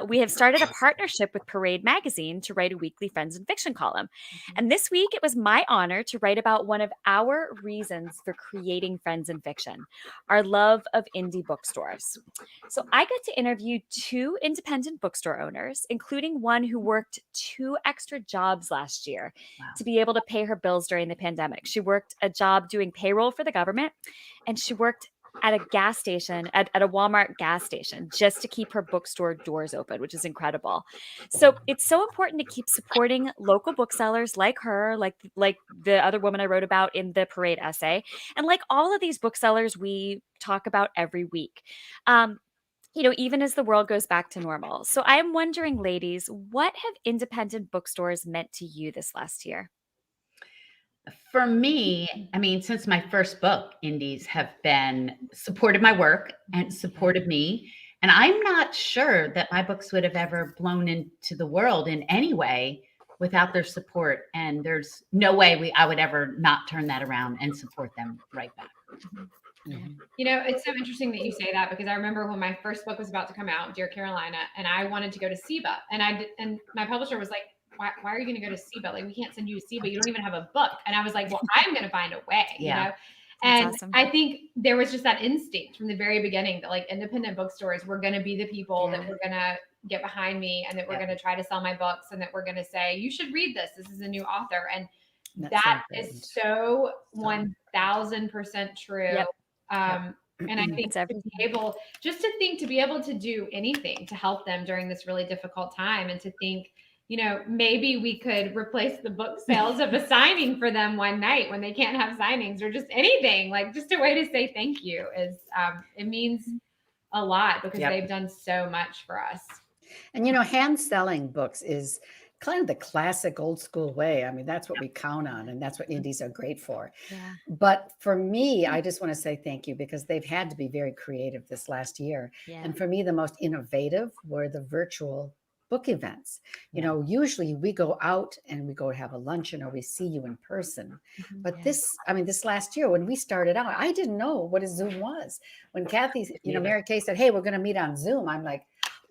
we have started a partnership with Parade Magazine to write a weekly Friends in Fiction column. And this week, it was my honor to write about one of our reasons for creating Friends in Fiction, our love of indie bookstores. So I got to interview 2 independent bookstore owners, including one who worked 2 extra jobs last year to be able to pay her bills during the pandemic. She worked a job doing payroll for the government, and she worked at a gas station, at a Walmart gas station, just to keep her bookstore doors open, which is incredible. So it's so important to keep supporting local booksellers like her, like the other woman I wrote about in the Parade essay, and like all of these booksellers we talk about every week. Even as the world goes back to normal. So I'm wondering, ladies, what have independent bookstores meant to you this last year? For me, I mean, since my first book, indies have been supported my work and supported me. And I'm not sure that my books would have ever blown into the world in any way without their support. And there's no way I would ever not turn that around and support them right back. Mm-hmm. It's so interesting that you say that, because I remember when my first book was about to come out, Dear Carolina, and I wanted to go to SEBA, and my publisher was like, why are you going to go to SEBA? Like, we can't send you to SEBA. You don't even have a book. And I was like, well, I'm going to find a way, And awesome. I think there was just that instinct from the very beginning that like independent bookstores were going to be the people that were going to get behind me, and that we're going to try to sell my books, and that we're going to say, you should read this. This is a new author. And that is so 1000% true. Yep. And I think to be able to do anything to help them during this really difficult time, and to think, maybe we could replace the book sales of a signing for them one night when they can't have signings, or just anything, like just a way to say thank you is, it means a lot, because they've done so much for us. And, hand selling books is kind of the classic old school way. I mean, that's what we count on, and that's what indies are great for. Yeah. But for me, I just want to say thank you, because they've had to be very creative this last year. Yeah. And for me, the most innovative were the virtual book events. You know, usually we go out and we go have a luncheon or we see you in person. But this last year when we started out, I didn't know what a Zoom was. When Kathy, Mary Kay said, "Hey, we're going to meet on Zoom," I'm like,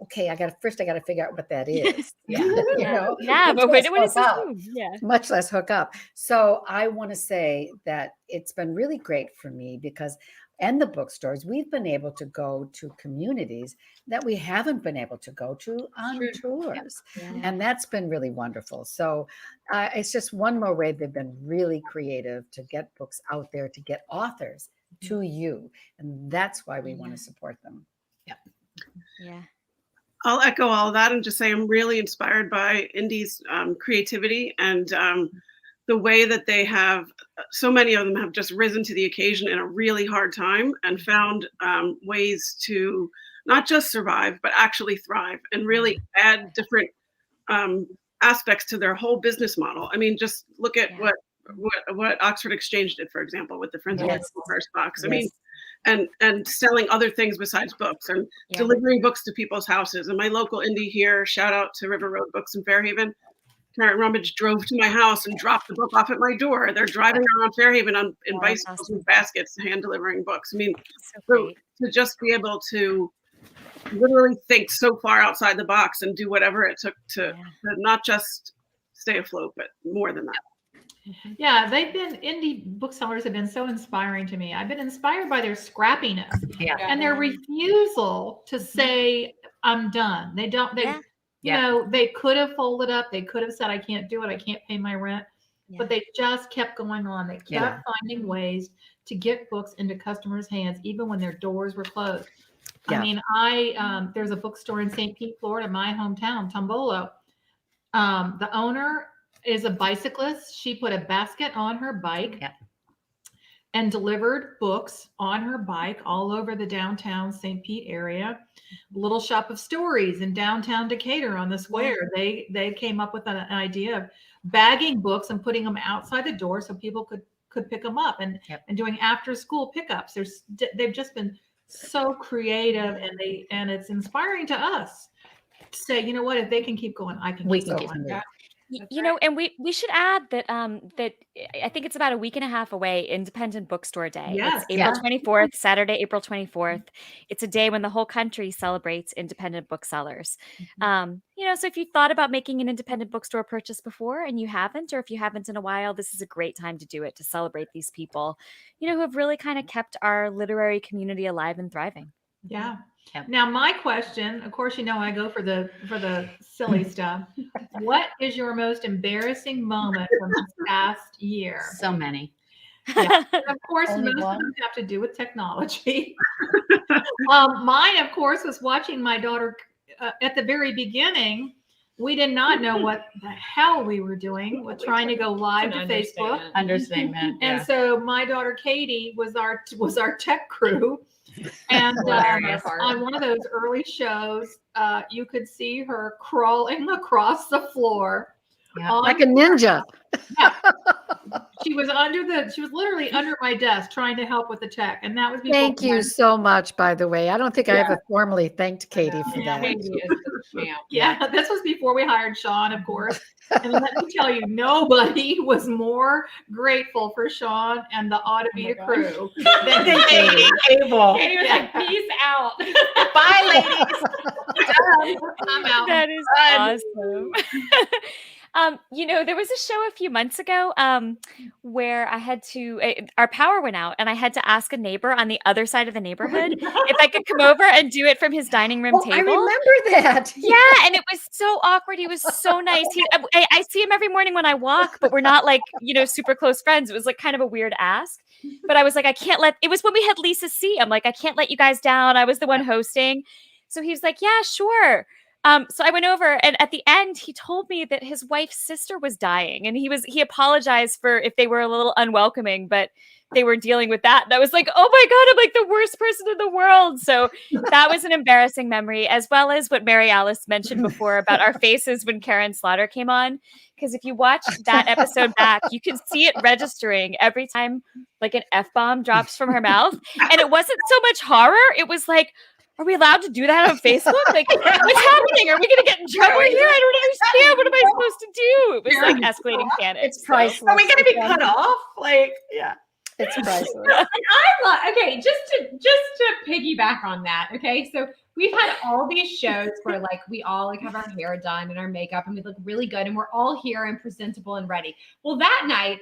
okay, I got to figure out what that is. But what is Zoom? Much less hook up. So I want to say that it's been really great for me because, and the bookstores, we've been able to go to communities that we haven't been able to go to on tours. And that's been really wonderful. So it's just one more way they've been really creative to get books out there, to get authors to you. And that's why we want to support them. Yeah. I'll echo all of that and just say I'm really inspired by Indy's creativity and the way that they have, so many of them have just risen to the occasion in a really hard time and found ways to not just survive, but actually thrive and really add different aspects to their whole business model. I mean, just look at what Oxford Exchange did, for example, with the Friends of the First Box. I mean, and selling other things besides books and delivering books to people's houses. And my local indie here, shout out to River Road Books in Fairhaven, Karen Rummage drove to my house and dropped the book off at my door. They're driving around Fairhaven in bicycles with baskets, hand delivering books. I mean, so to just be able to literally think so far outside the box and do whatever it took to not just stay afloat, but more than that. Yeah, indie booksellers have been so inspiring to me. I've been inspired by their scrappiness and their refusal to say, I'm done. You know, they could have folded up. They could have said, I can't do it. I can't pay my rent. But they just kept going on. They kept finding ways to get books into customers' hands, even when their doors were closed. I mean, there's a bookstore in St. Pete, Florida, my hometown, Tombolo. The owner is a bicyclist. She put a basket on her bike and delivered books on her bike all over the downtown St. Pete area. Little Shop of Stories in downtown Decatur on the square. They came up with an idea of bagging books and putting them outside the door so people could pick them up and doing after school pickups. They've just been so creative and it's inspiring to us to say, you know what, if they can keep going, I can keep going. You know, and we should add that that I think it's about a week and a half away, Independent Bookstore Day. Yes. It's April 24th, Saturday, April 24th. It's a day when the whole country celebrates independent booksellers. You know, so if you thought about making an independent bookstore purchase before and you haven't, or if you haven't in a while, this is a great time to do it, to celebrate these people, you know, who have really kind of kept our literary community alive and thriving. Yeah. Now, my question, of course, you know, I go for the silly stuff. What is your most embarrassing moment from this past year? So many. Yeah. And of course, most of them have to do with technology. Mine, of course, was watching my daughter at the very beginning. We did not know what the hell we were doing with trying to go live to Facebook. Understatement. And so my daughter Katie was our tech crew. And on one of those early shows, you could see her crawling across the floor. Like a ninja. She was literally under my desk trying to help with the tech. And that was before. Thank you so much, by the way. I don't think I ever formally thanked Katie for that. Yeah, this was before we hired Sean, of course. And let me tell you, nobody was more grateful for Sean and the Ought to Be a crew than Katie. Katie was like, peace out. Bye, ladies. I'm out. That is awesome. You know, there was a show a few months ago where I had to, our power went out and I had to ask a neighbor on the other side of the neighborhood if I could come over and do it from his dining room table. I remember that. Yeah, and it was so awkward. He was so nice. I see him every morning when I walk, but we're not like, you know, super close friends. It was like kind of a weird ask. But I was like, it was when we had Lisa C. I'm like, I can't let you guys down. I was the one hosting. So he was like, yeah, sure. So I went over and at the end, he told me that his wife's sister was dying and he apologized for if they were a little unwelcoming, but they were dealing with that. And I was like, oh my God, I'm like the worst person in the world. So that was an embarrassing memory, as well as what Mary Alice mentioned before about our faces when Karen Slaughter came on. Because if you watch that episode back, you can see it registering every time like an F-bomb drops from her mouth. And it wasn't so much horror. It was like, Are we allowed to do that on Facebook? Like, what's happening? Are we going to get in trouble here? I don't understand. What am I supposed to do? It was like escalating panic. It's priceless. Are we going to be cut off? Like, yeah. It's priceless. And I love, okay, just to piggyback on that. Okay. So we've had all these shows where like we all like have our hair done and our makeup and we look really good and we're all here and presentable and ready. Well, that night,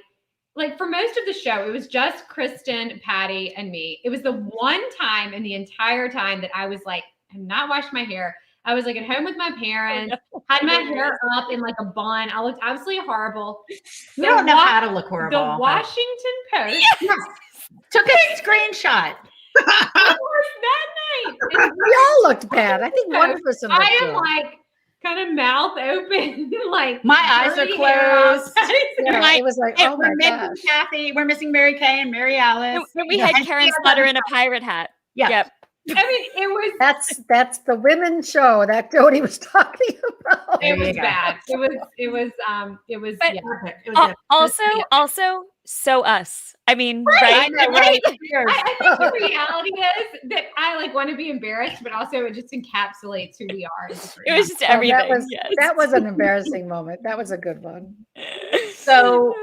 like for most of the show, it was just Kristen, Patty, and me. It was the one time in the entire time that I was like, I'm not washing my hair. I was like at home with my parents, had my hair up in like a bun. I looked absolutely horrible. You don't know how to look horrible. The Washington Post took a screenshot. that night. And We all looked bad. I think one person looked I am good. like kind of mouth open, like My eyes are dirty hair closed. Yeah, it was like, oh We're my missing gosh. Kathy. We're missing Mary Kay and Mary Alice. When we had And Karen Slutter in a pirate hat. Yeah. Yep. I mean, it was That's the women's show that Jodi was talking about. it There you was go. bad. It was But- yeah. Perfect. It was good. Also, so us. I mean, I right? know, Right? I think the reality is that I like want to be embarrassed, but also it just encapsulates who we are. It was just Oh, everything. Yes. that was an embarrassing moment. That was a good one. So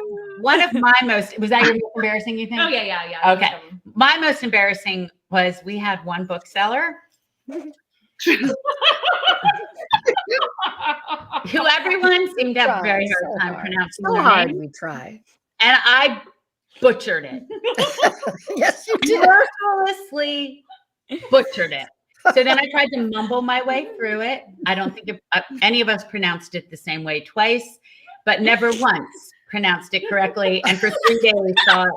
one of my most, was that your most embarrassing, you think? Oh yeah. Okay. My most embarrassing was we had one bookseller who everyone seemed to have a very Try hard so time hard. pronouncing So their hard name. we try. And I butchered it. Yes, you did. Mercilessly butchered it. So then I tried to mumble my way through it. I don't think any of us pronounced it the same way twice, but never once pronounced it correctly. And for 3 days thought,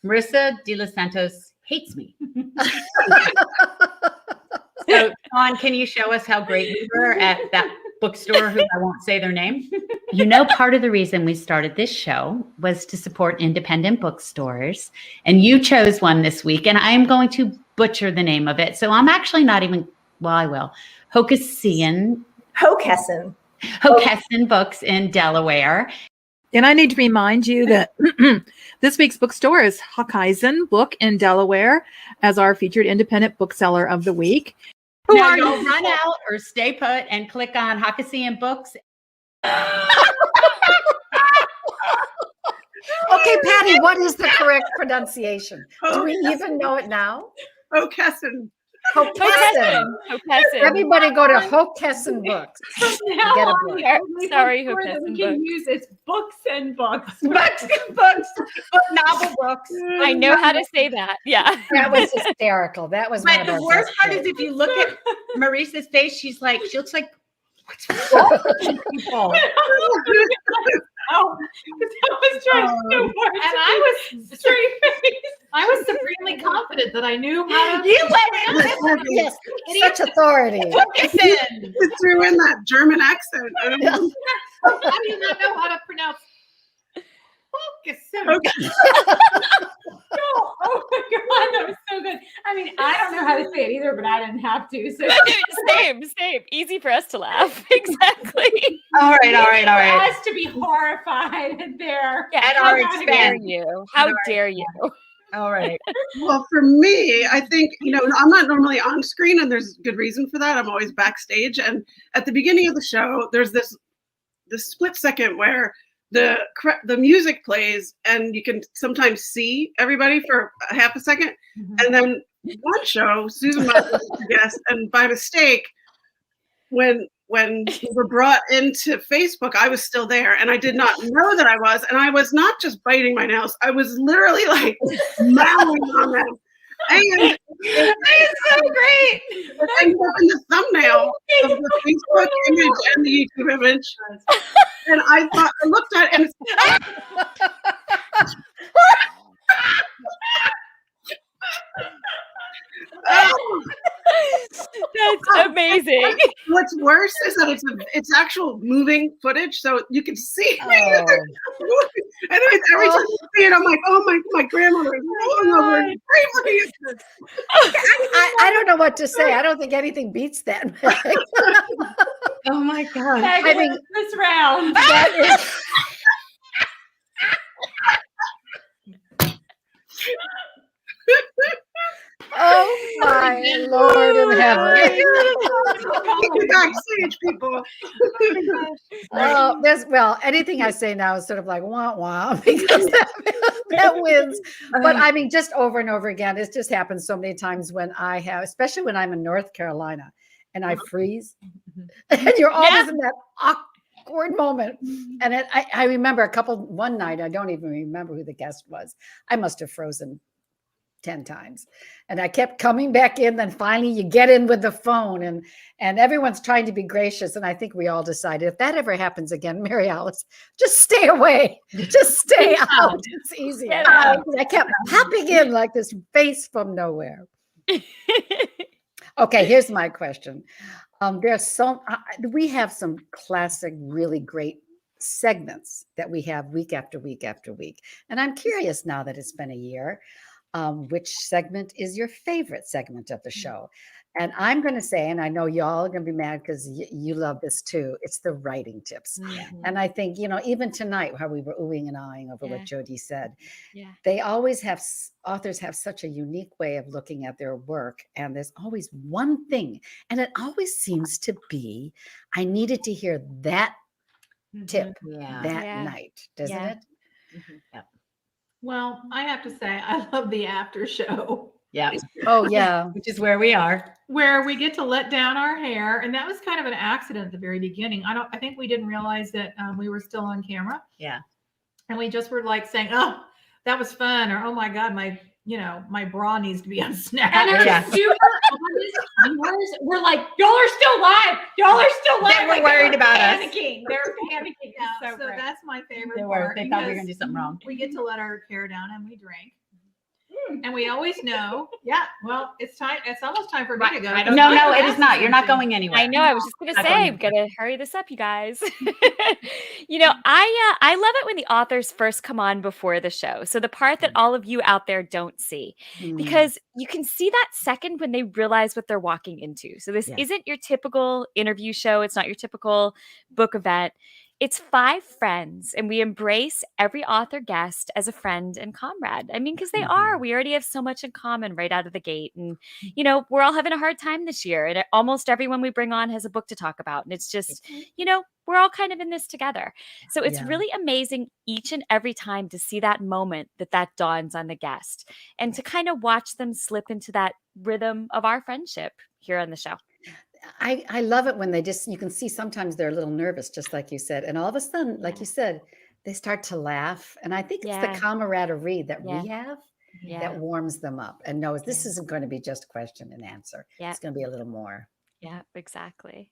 Marissa De Los Santos hates me. So, Dawn, can you show us how great we were at that bookstore who I won't say their name? You know, part of the reason we started this show was to support independent bookstores. And you chose one this week, and I am going to butcher the name of it. So I'm actually not even, well, I will. Hokessen Books in Delaware. And I need to remind you that this week's bookstore is Hokeisen Book in Delaware as our featured independent bookseller of the week. Who Now are you'll you? run out or stay put and click on Hokessen Books. Okay, Patty, what is the correct pronunciation? Do we even know it now? Hokessen. Hokessen. Hokessen. Everybody go to Hokessen Books. Now Get a on, book. the only Sorry, bookstore that we Hokessen can Books. use is books and books. Novel books. I know how to say that. Yeah. That was hysterical. That was one But of the our worst best part is books. if you look at Marissa's face, she looks like, what's wrong with you people? Oh, that was trying so hard. And I was straight face. I was supremely confident that I knew how to. You went in. Yes, such authority. Listen. You threw in that German accent. I don't know. I do not know how to pronounce. Okay. Oh my god, that was so good. I mean, I don't know how to say it either, but I didn't have to. So Same. Easy for us to laugh. Exactly. All right. For us to be horrified at their Yeah, At how our dare expense. you? How dare you? All right. Well, for me, I think, I'm not normally on screen, and there's good reason for that. I'm always backstage. And at the beginning of the show, there's this split second where the music plays and you can sometimes see everybody for a half a second. And then one show, Susan Motley was the guest, and by mistake, when we were brought into Facebook, I was still there, and I did not know that I was, and I was not just biting my nails, I was literally like mowing on them. And It's so great. it ended up in the thumbnail of the Facebook image and the YouTube image. And I looked at it and That's amazing. what's worse is that it's actual moving footage, so you can see me. Oh. And every time I see it, I'm like, oh my grandmother is rolling over and screaming at this. I don't know what to say. I don't think anything beats that. Oh my God. I mean, this round. that is. Oh my Lord in heaven. backstage, people. Anything I say now is sort of like wah wah because that wins. But I mean, just over and over again, it just happens so many times when I have, especially when I'm in North Carolina and I freeze, and you're always in that awkward moment. And I remember one night, I don't even remember who the guest was. I must have frozen 10 times. And I kept coming back in. Then finally you get in with the phone and everyone's trying to be gracious. And I think we all decided if that ever happens again, Mary Alice, just stay away. Just stay out. It's easier. I kept popping in like this face from nowhere. Okay, here's my question. We have some classic, really great segments that we have week after week after week. And I'm curious now that it's been a year, which segment is your favorite segment of the show? And I'm going to say, and I know y'all are going to be mad because you love this too, it's the writing tips. And I think, even tonight, how we were oohing and ahhing over what Jodi said, they always have, authors have such a unique way of looking at their work. And there's always one thing, and it always seems to be, I needed to hear that tip that night, doesn't it? Well, I have to say, I love the after show. Yeah. Oh, yeah. Which is where we are. Where we get to let down our hair. And that was kind of an accident at the very beginning. I think we didn't realize that we were still on camera. Yeah. And we just were like saying, oh, that was fun. Or, oh my God, my bra needs to be unsnapped. And our super honest viewers were like, y'all are still live. Y'all are still live. They were worried about us. They're panicking. So that's my favorite They part. They thought we were going to do something wrong. We get to let our hair down and we drink. And we always know, well, it's time. It's almost time for me to go. No, it is not. You're not going anywhere. I know. I was just going to say, we've got to hurry this up, you guys. I love it when the authors first come on before the show. So the part that all of you out there don't see, because you can see that second when they realize what they're walking into. So this isn't your typical interview show. It's not your typical book event. It's 5 friends, and we embrace every author guest as a friend and comrade. I mean, because they are. We already have so much in common right out of the gate. And, we're all having a hard time this year. And almost everyone we bring on has a book to talk about. And it's just, we're all kind of in this together. So it's really amazing each and every time to see that moment that dawns on the guest and to kind of watch them slip into that rhythm of our friendship here on the show. I love it when you can see sometimes they're a little nervous, just like you said. And all of a sudden, like you said, they start to laugh. And I think it's the camaraderie that we have that warms them up and knows this isn't going to be just question and answer. It's going to be a little more. Yeah, exactly.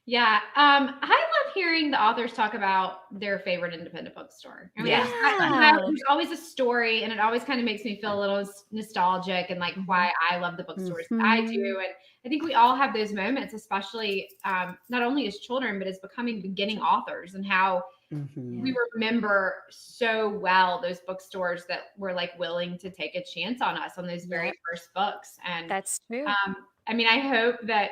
Yeah. I love hearing the authors talk about their favorite independent bookstore. I mean, there's always a story, and it always kind of makes me feel a little nostalgic and like why I love the bookstores that I do. And I think we all have those moments, especially not only as children, but as becoming beginning authors, and how we remember so well those bookstores that were like willing to take a chance on us on those very first books. And that's true. I mean, I hope that,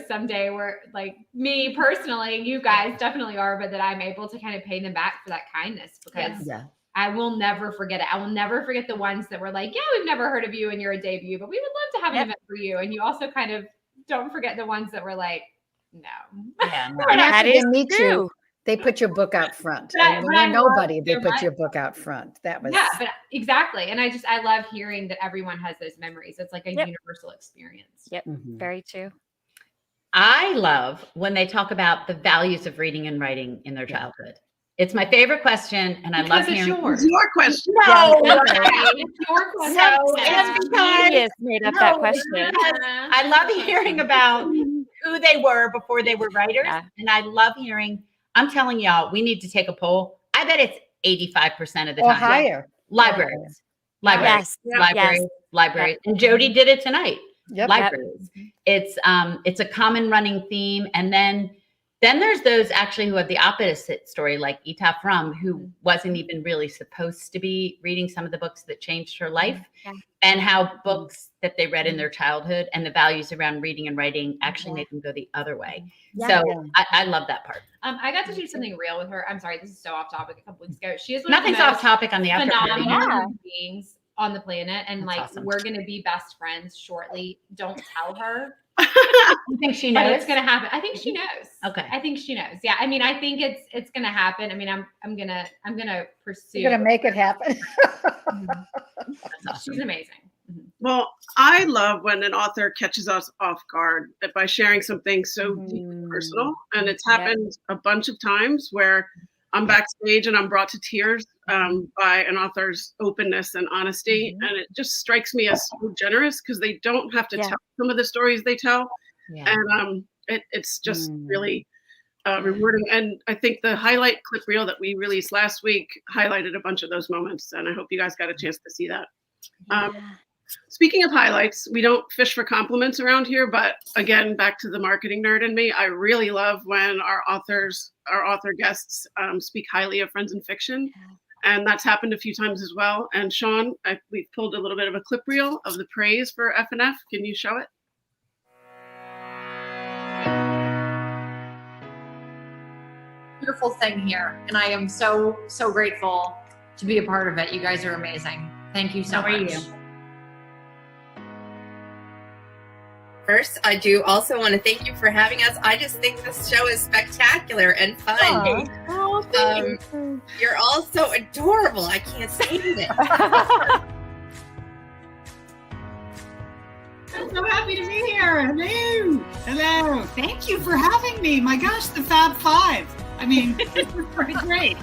someday we're like me personally, you guys definitely are, but that I'm able to kind of pay them back for that kindness, because I will never forget it. I will never forget the ones that were like, we've never heard of you and you're a debut, but we would love to have an event for you. And you also kind of don't forget the ones that were like, no. Yeah, no. And after they meet you, they put your book out front. And when you're nobody, they put your book out front. That was but exactly. And I love hearing that everyone has those memories. It's like a universal experience. Yep. Very true. I love when they talk about the values of reading and writing in their childhood. It's my favorite question, and I love hearing it's your question. No, it's your question. No, it's because made up that question. I love hearing about who they were before they were writers, and I love hearing. I'm telling y'all, we need to take a poll. I bet it's 85% of the time. Or higher. Libraries. And Jodi did it tonight. Libraries. It's a common running theme. And then there's those actually who have the opposite story, like Etaf Rum, who wasn't even really supposed to be reading some of the books that changed her life, and how books that they read in their childhood and the values around reading and writing actually made them go the other way. I love that part. I got to do something real with her. I'm sorry, this is so off topic. A couple weeks ago, she is nothing's off topic on the after phenomenal beings on the planet, and That's like awesome. we're gonna be best friends shortly. Don't tell her. You think she But knows? it's gonna happen. I think she knows. Okay. I think she knows. Yeah. I mean, I think it's gonna happen. I mean, I'm gonna pursue. You're gonna make it happen. That's awesome. She's amazing. Well, I love when an author catches us off guard by sharing something so deeply personal. And it's happened a bunch of times where I'm backstage and I'm brought to tears by an author's openness and honesty. And it just strikes me as so generous because they don't have to tell some of the stories they tell. Yeah. And it's just really rewarding. And I think the highlight clip reel that we released last week highlighted a bunch of those moments. And I hope you guys got a chance to see that. Speaking of highlights, we don't fish for compliments around here, but again, back to the marketing nerd in me, I really love when our author guests speak highly of Friends in Fiction. And that's happened a few times as well. And Sean, we pulled a little bit of a clip reel of the praise for F&F. Can you show it? Beautiful thing here. And I am so grateful to be a part of it. You guys are amazing. Thank you so much. How are you? First, I do also want to thank you for having us. I just think this show is spectacular and fun. Oh, thank you. You're all so adorable. I can't stand it. I'm so happy to be here. Hello. Hello. Thank you for having me. My gosh, the Fab Five. I mean, this is pretty great.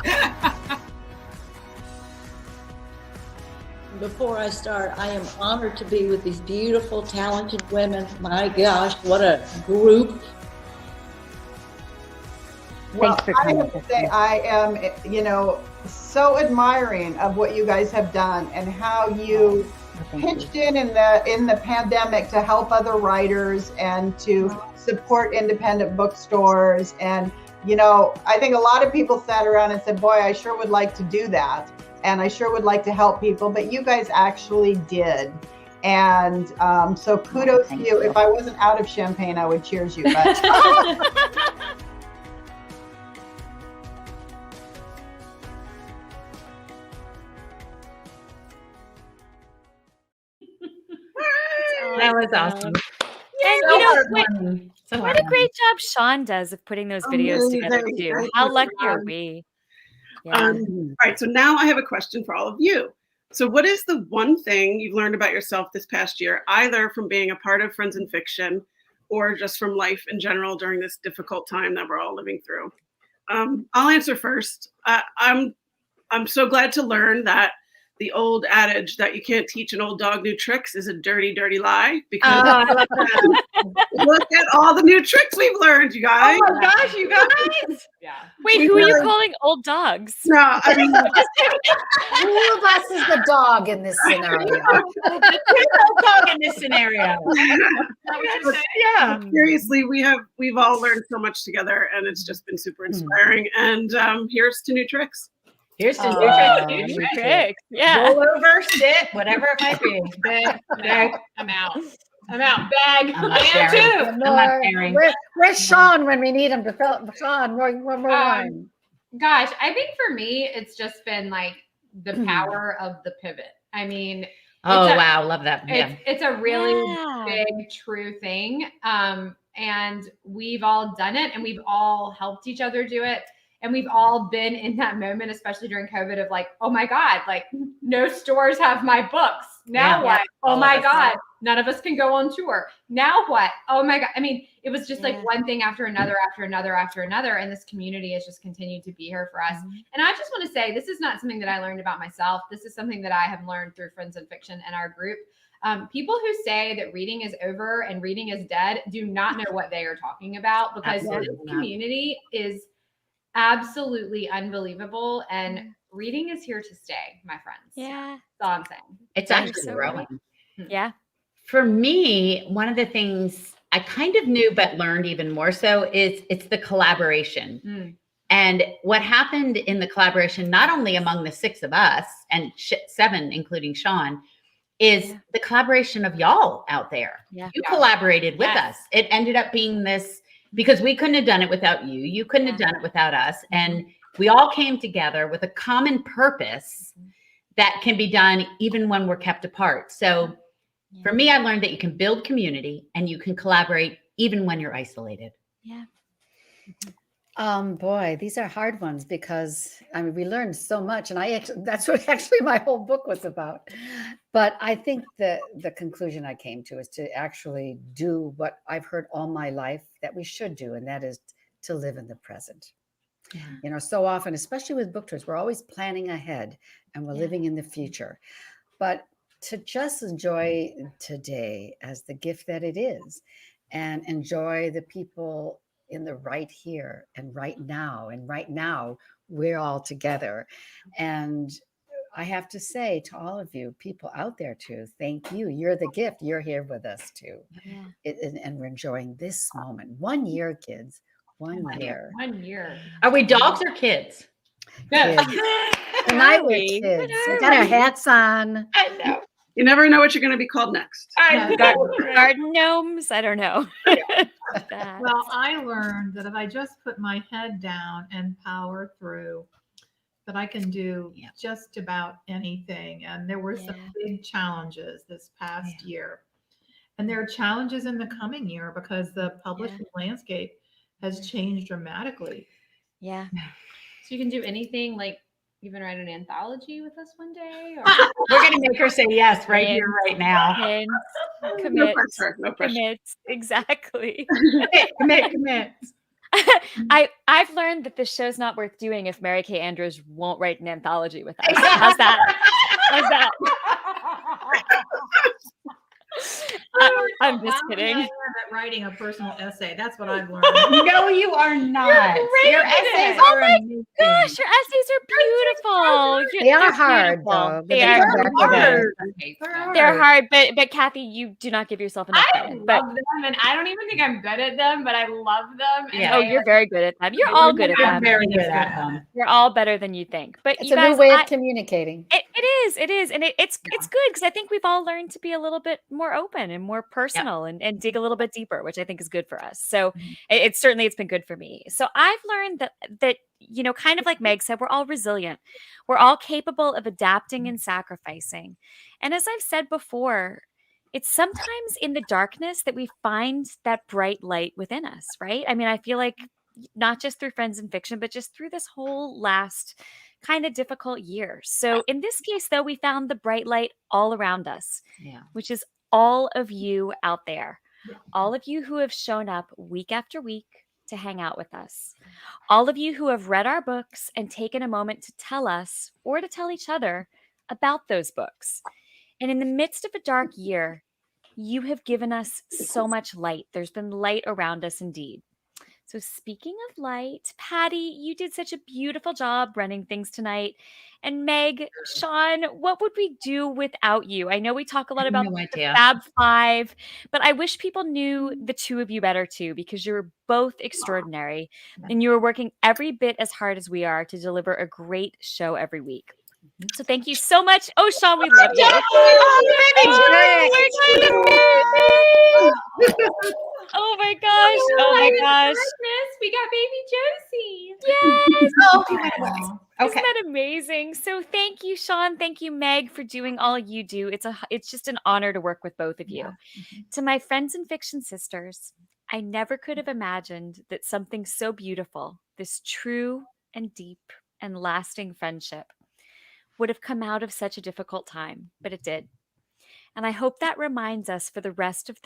Before I start, I am honored to be with these beautiful, talented women. My gosh, what a group. Well, I have to say, I am, so admiring of what you guys have done and how you pitched in the pandemic to help other writers and to support independent bookstores. And, I think a lot of people sat around and said, boy, I sure would like to do that. And I sure would like to help people, but you guys actually did. And so kudos to you. If I wasn't out of champagne, I would cheers you. But That was awesome. And what a great job Sean does of putting those videos together too. How lucky are we? All right, so now I have a question for all of you. So what is the one thing you've learned about yourself this past year, either from being a part of Friends in Fiction or just from life in general during this difficult time that we're all living through? I'll answer first. I'm so glad to learn that the old adage that you can't teach an old dog new tricks is a dirty, dirty lie. Because look at all the new tricks we've learned, you guys. Oh my gosh, you guys! Yeah. Wait, who are you calling old dogs? No, I mean, who of us is the dog in this scenario? Who's the dog in this scenario? Yeah. Seriously, we've all learned so much together, and it's just been super inspiring. And here's to new tricks. Here's to new tricks. Yeah. Roll over, sit, whatever it might be. Bag. I'm out. Bag. I am too. I'm not sharing. Where's Sean when we need him to fill? Sean, one more wine. Gosh, I think for me, it's just been like the power of the pivot. I mean, wow, love that. Yeah. It's a really big, true thing. And we've all done it, and we've all helped each other do it. And we've all been in that moment, especially during COVID, of like, oh my God, like no stores have my books. Now what? Oh my God, none of us can go on tour. Now what? Oh my God. I mean, it was just like one thing after another, after another, after another. And this community has just continued to be here for us. And I just want to say, this is not something that I learned about myself. This is something that I have learned through Friends in Fiction and our group. People who say that reading is over and reading is dead do not know what they are talking about, because this community is absolutely unbelievable, and reading is here to stay, my friends. Yeah, that's all I'm saying. It's actually growing. Yeah. For me, one of the things I kind of knew but learned even more so is it's the collaboration. And what happened in the collaboration, not only among the six of us and seven, including Sean, is the collaboration of y'all out there. You collaborated with us. It ended up being this, because we couldn't have done it without you. You couldn't have done it without us. And we all came together with a common purpose that can be done even when we're kept apart. So for me, I learned that you can build community and you can collaborate even when you're isolated. Yeah. Boy, these are hard ones because I mean we learned so much, and that's what actually my whole book was about. But I think the conclusion I came to is to actually do what I've heard all my life that we should do, and that is to live in the present. You know, so often, especially with book tours, we're always planning ahead and we're living in the future. But to just enjoy today as the gift that it is, and enjoy the people in the right here and right now. And right now, we're all together. And I have to say to all of you, people out there too, thank you. You're the gift. You're here with us too. And we're enjoying this moment. 1 year, kids. 1 year. 1 year. Are we dogs or kids? Kids. Tonight we're kids. We got our hats on. I know. You never know what you're going to be called next. Garden gnomes. I don't know. Well, I learned that if I just put my head down and power through, that I can do just about anything. And there were some big challenges this past year. And there are challenges in the coming year because the publishing landscape has changed dramatically. Yeah. So you can do anything, like even write an anthology with us one day? Or? We're going to make her say yes right here, right now. Commit. No pressure. No pressure. Commit. Exactly. Commit. I've learned that this show's not worth doing if Mary Kay Andrews won't write an anthology with us. How's that? How's that? I'm just kidding. I'm at writing a personal essay. That's what I've learned. No, you are not. Your essays are amazing. Gosh, your essays are beautiful. They are hard, though. They are hard. They're hard, but Kathy, you do not give yourself enough I credit. love them, and I don't even think I'm good at them, but I love them. And Oh, you're very good at them. You're all good at them. Very good at them. You're all better than you think. But It's you a guys, new way of communicating. It is, and it's good because I think we've all learned to be a little bit more open and more personal and dig a little bit deeper, which I think is good for us. So it's been good for me. So I've learned that you know, kind of like Meg said, we're all resilient. We're all capable of adapting and sacrificing. And as I've said before, it's sometimes in the darkness that we find that bright light within us, right? I mean, I feel like not just through Friends in Fiction, but just through this whole last kind of difficult year. So in this case, though, we found the bright light all around us, which is all of you out there, all of you who have shown up week after week to hang out with us, all of you who have read our books and taken a moment to tell us or to tell each other about those books. And in the midst of a dark year, you have given us so much light. There's been light around us indeed. So speaking of light, Patty, you did such a beautiful job running things tonight. And Meg, Sean, what would we do without you? I know we talk a lot about the Fab Five, but I wish people knew the two of you better too, because you're both extraordinary and you are working every bit as hard as we are to deliver a great show every week. So thank you so much. Oh, Sean, we love you. Oh my gosh. Oh my gosh. We got baby Josie. Yes. Okay. Isn't that amazing? So thank you, Sean. Thank you, Meg, for doing all you do. It's just an honor to work with both of you. To my Friends in Fiction sisters, I never could have imagined that something so beautiful, this true and deep and lasting friendship, would have come out of such a difficult time, but it did. And I hope that reminds us for the rest of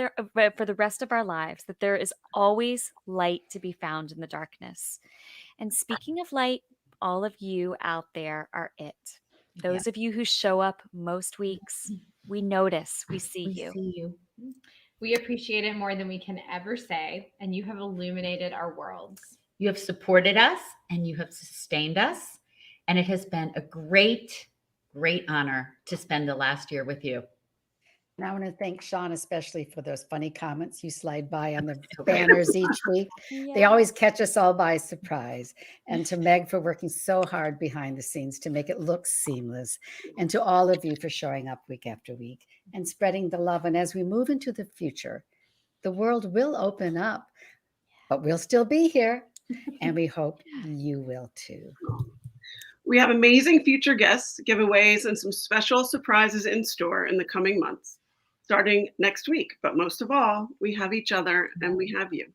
our lives that there is always light to be found in the darkness. And speaking of light, all of you out there are it. Those of you who show up most weeks, we notice, we see you. We appreciate it more than we can ever say, and you have illuminated our worlds. You have supported us and you have sustained us. And it has been a great, great honor to spend the last year with you. And I want to thank Sean especially for those funny comments you slide by on the banners each week. They always catch us all by surprise. And to Meg for working so hard behind the scenes to make it look seamless. And to all of you for showing up week after week and spreading the love. And as we move into the future, the world will open up, but we'll still be here. And we hope you will too. We have amazing future guests, giveaways, and some special surprises in store in the coming months, starting next week. But most of all, we have each other and we have you.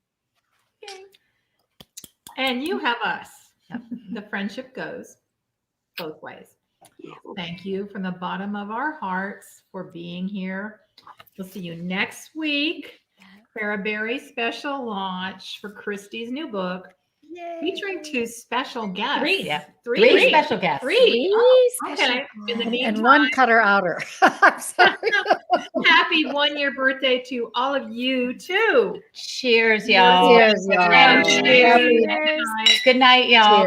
And you have us. The friendship goes both ways. Thank you from the bottom of our hearts for being here. We'll see you next week. Clara Berry's special launch for Christy's new book. Yay. Featuring 2 special guests. Three special guests. Three okay. In the meantime, and 1 cutter outer. I'm sorry. Happy 1-year birthday to all of you too. Cheers, y'all. Cheers, y'all. Cheers. Good night, y'all. Cheers.